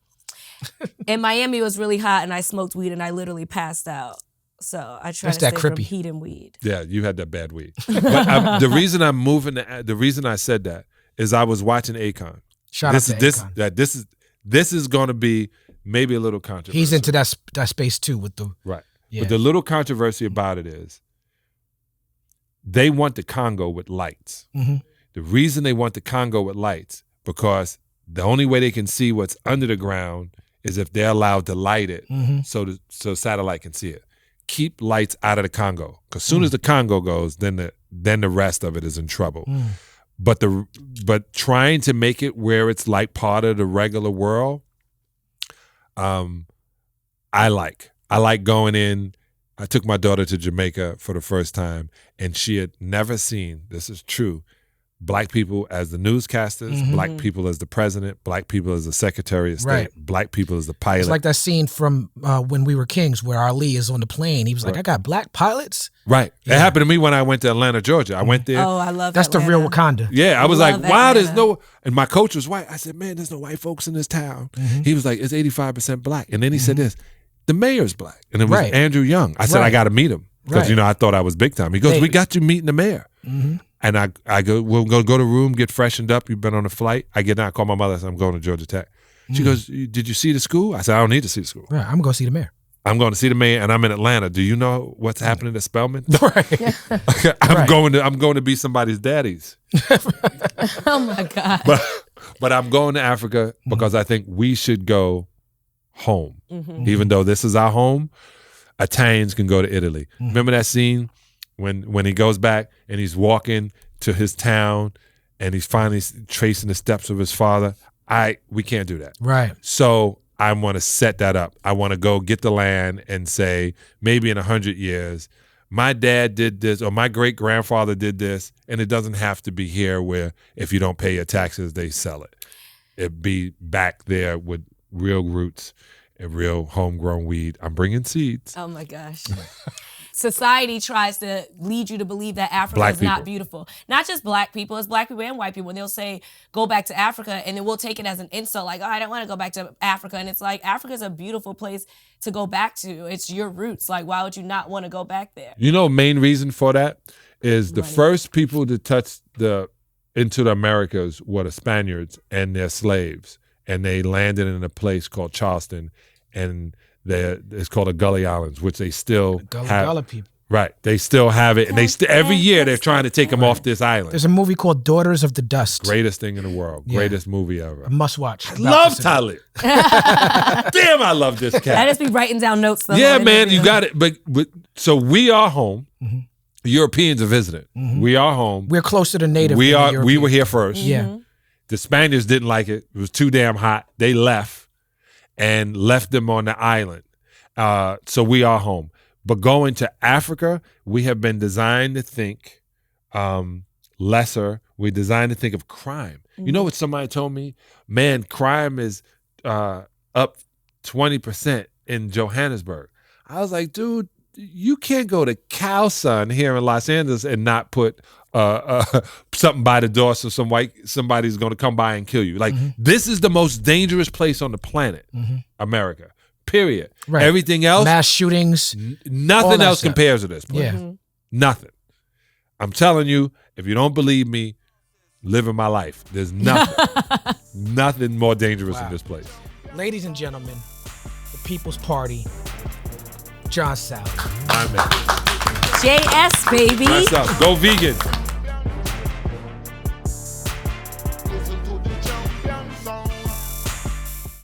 In Miami, it was really hot, and I smoked weed, and I literally passed out. So I try That's to that stay from crippy. heat and weed. Yeah, you had that bad weed. But the reason I'm moving, the reason I said that is I was watching Akon. Shout out to Akon. This is going to be maybe a little controversial. He's into that space too with the right. Yeah. But the little controversy about it is they want the Congo with lights. Mm-hmm. The reason they want the Congo with lights because the only way they can see what's under the ground is if they're allowed to light it, so satellite can see it. Keep lights out of the Congo, because soon as the Congo goes, then the rest of it is in trouble. But trying to make it where it's like part of the regular world, I like going in. I took my daughter to Jamaica for the first time, and she had never seen, this is true, black people as the newscasters, black people as the president, black people as the secretary of state, black people as the pilot. It's like that scene from When We Were Kings where Ali is on the plane. He was like, I got black pilots? Right. Yeah. It happened to me when I went to Atlanta, Georgia. I went there. Oh, I love That's Atlanta. the real Wakanda. Yeah, I was like, Love wow, there's Atlanta. no, and my coach was white. I said, man, there's no white folks in this town. He was like, it's 85% black. And then he said this, the mayor's black. And it was Andrew Young. I said, I got to meet him. Because, I thought I was big time. He goes, we got you meeting the mayor. And I go, we'll go to the room, get freshened up. You've been on a flight. I get down, I call my mother, I said, I'm going to Georgia Tech. She goes, did you see the school? I said, I don't need to see the school. Right, I'm going to see the mayor. I'm going to see the mayor, and I'm in Atlanta. Do you know what's happening at Spelman? Right. I'm going to be somebody's daddy's. Oh my God. But I'm going to Africa because I think we should go home. Even though this is our home, Italians can go to Italy. Remember that scene when he goes back and he's walking to his town and he's finally tracing the steps of his father? We can't do that. Right. So I want to set that up. I want to go get the land and say, maybe in 100 years, my dad did this or my great-grandfather did this, and it doesn't have to be here where if you don't pay your taxes, they sell it. It'd be back there with real roots and real homegrown weed. I'm bringing seeds. Oh my gosh. Society tries to lead you to believe that Africa is not beautiful. Not just black people, it's black people and white people. And they'll say, go back to Africa, and then we'll take it as an insult, like, oh, I don't want to go back to Africa. And it's like, Africa's a beautiful place to go back to. It's your roots. Like, why would you not want to go back there? You know, main reason for that is the first people to touch into the Americas were the Spaniards and their slaves. And they landed in a place called Charleston, and it's called the Gully Islands, which they still have. Gullah people. Right, they still have it, and every year they're trying to take them off this island. There's a movie called Daughters of the Dust. Greatest thing in the world, greatest movie ever. A must watch. I love Talib. Damn, I love this cat. I just be writing down notes. Yeah, man, you got it. But so we are home. Europeans are visiting. We are home. We're closer to native. We were here first. Yeah. The Spaniards didn't like it. It was too damn hot. They left them on the island. So we are home. But going to Africa, we have been designed to think lesser. We're designed to think of crime. You know what somebody told me? Man, crime is up 20% in Johannesburg. I was like, dude, you can't go to Calsun here in Los Angeles and not put something by the door so somebody's going to come by and kill you. Like, this is the most dangerous place on the planet, America. Period. Right. Everything else, mass shootings, nothing else compares to this place. Yeah. Nothing. I'm telling you, if you don't believe me, living my life. There's nothing more dangerous in this place. Ladies and gentlemen, the People's Party, John Salley. My man. JS, baby. That's up. Go vegan.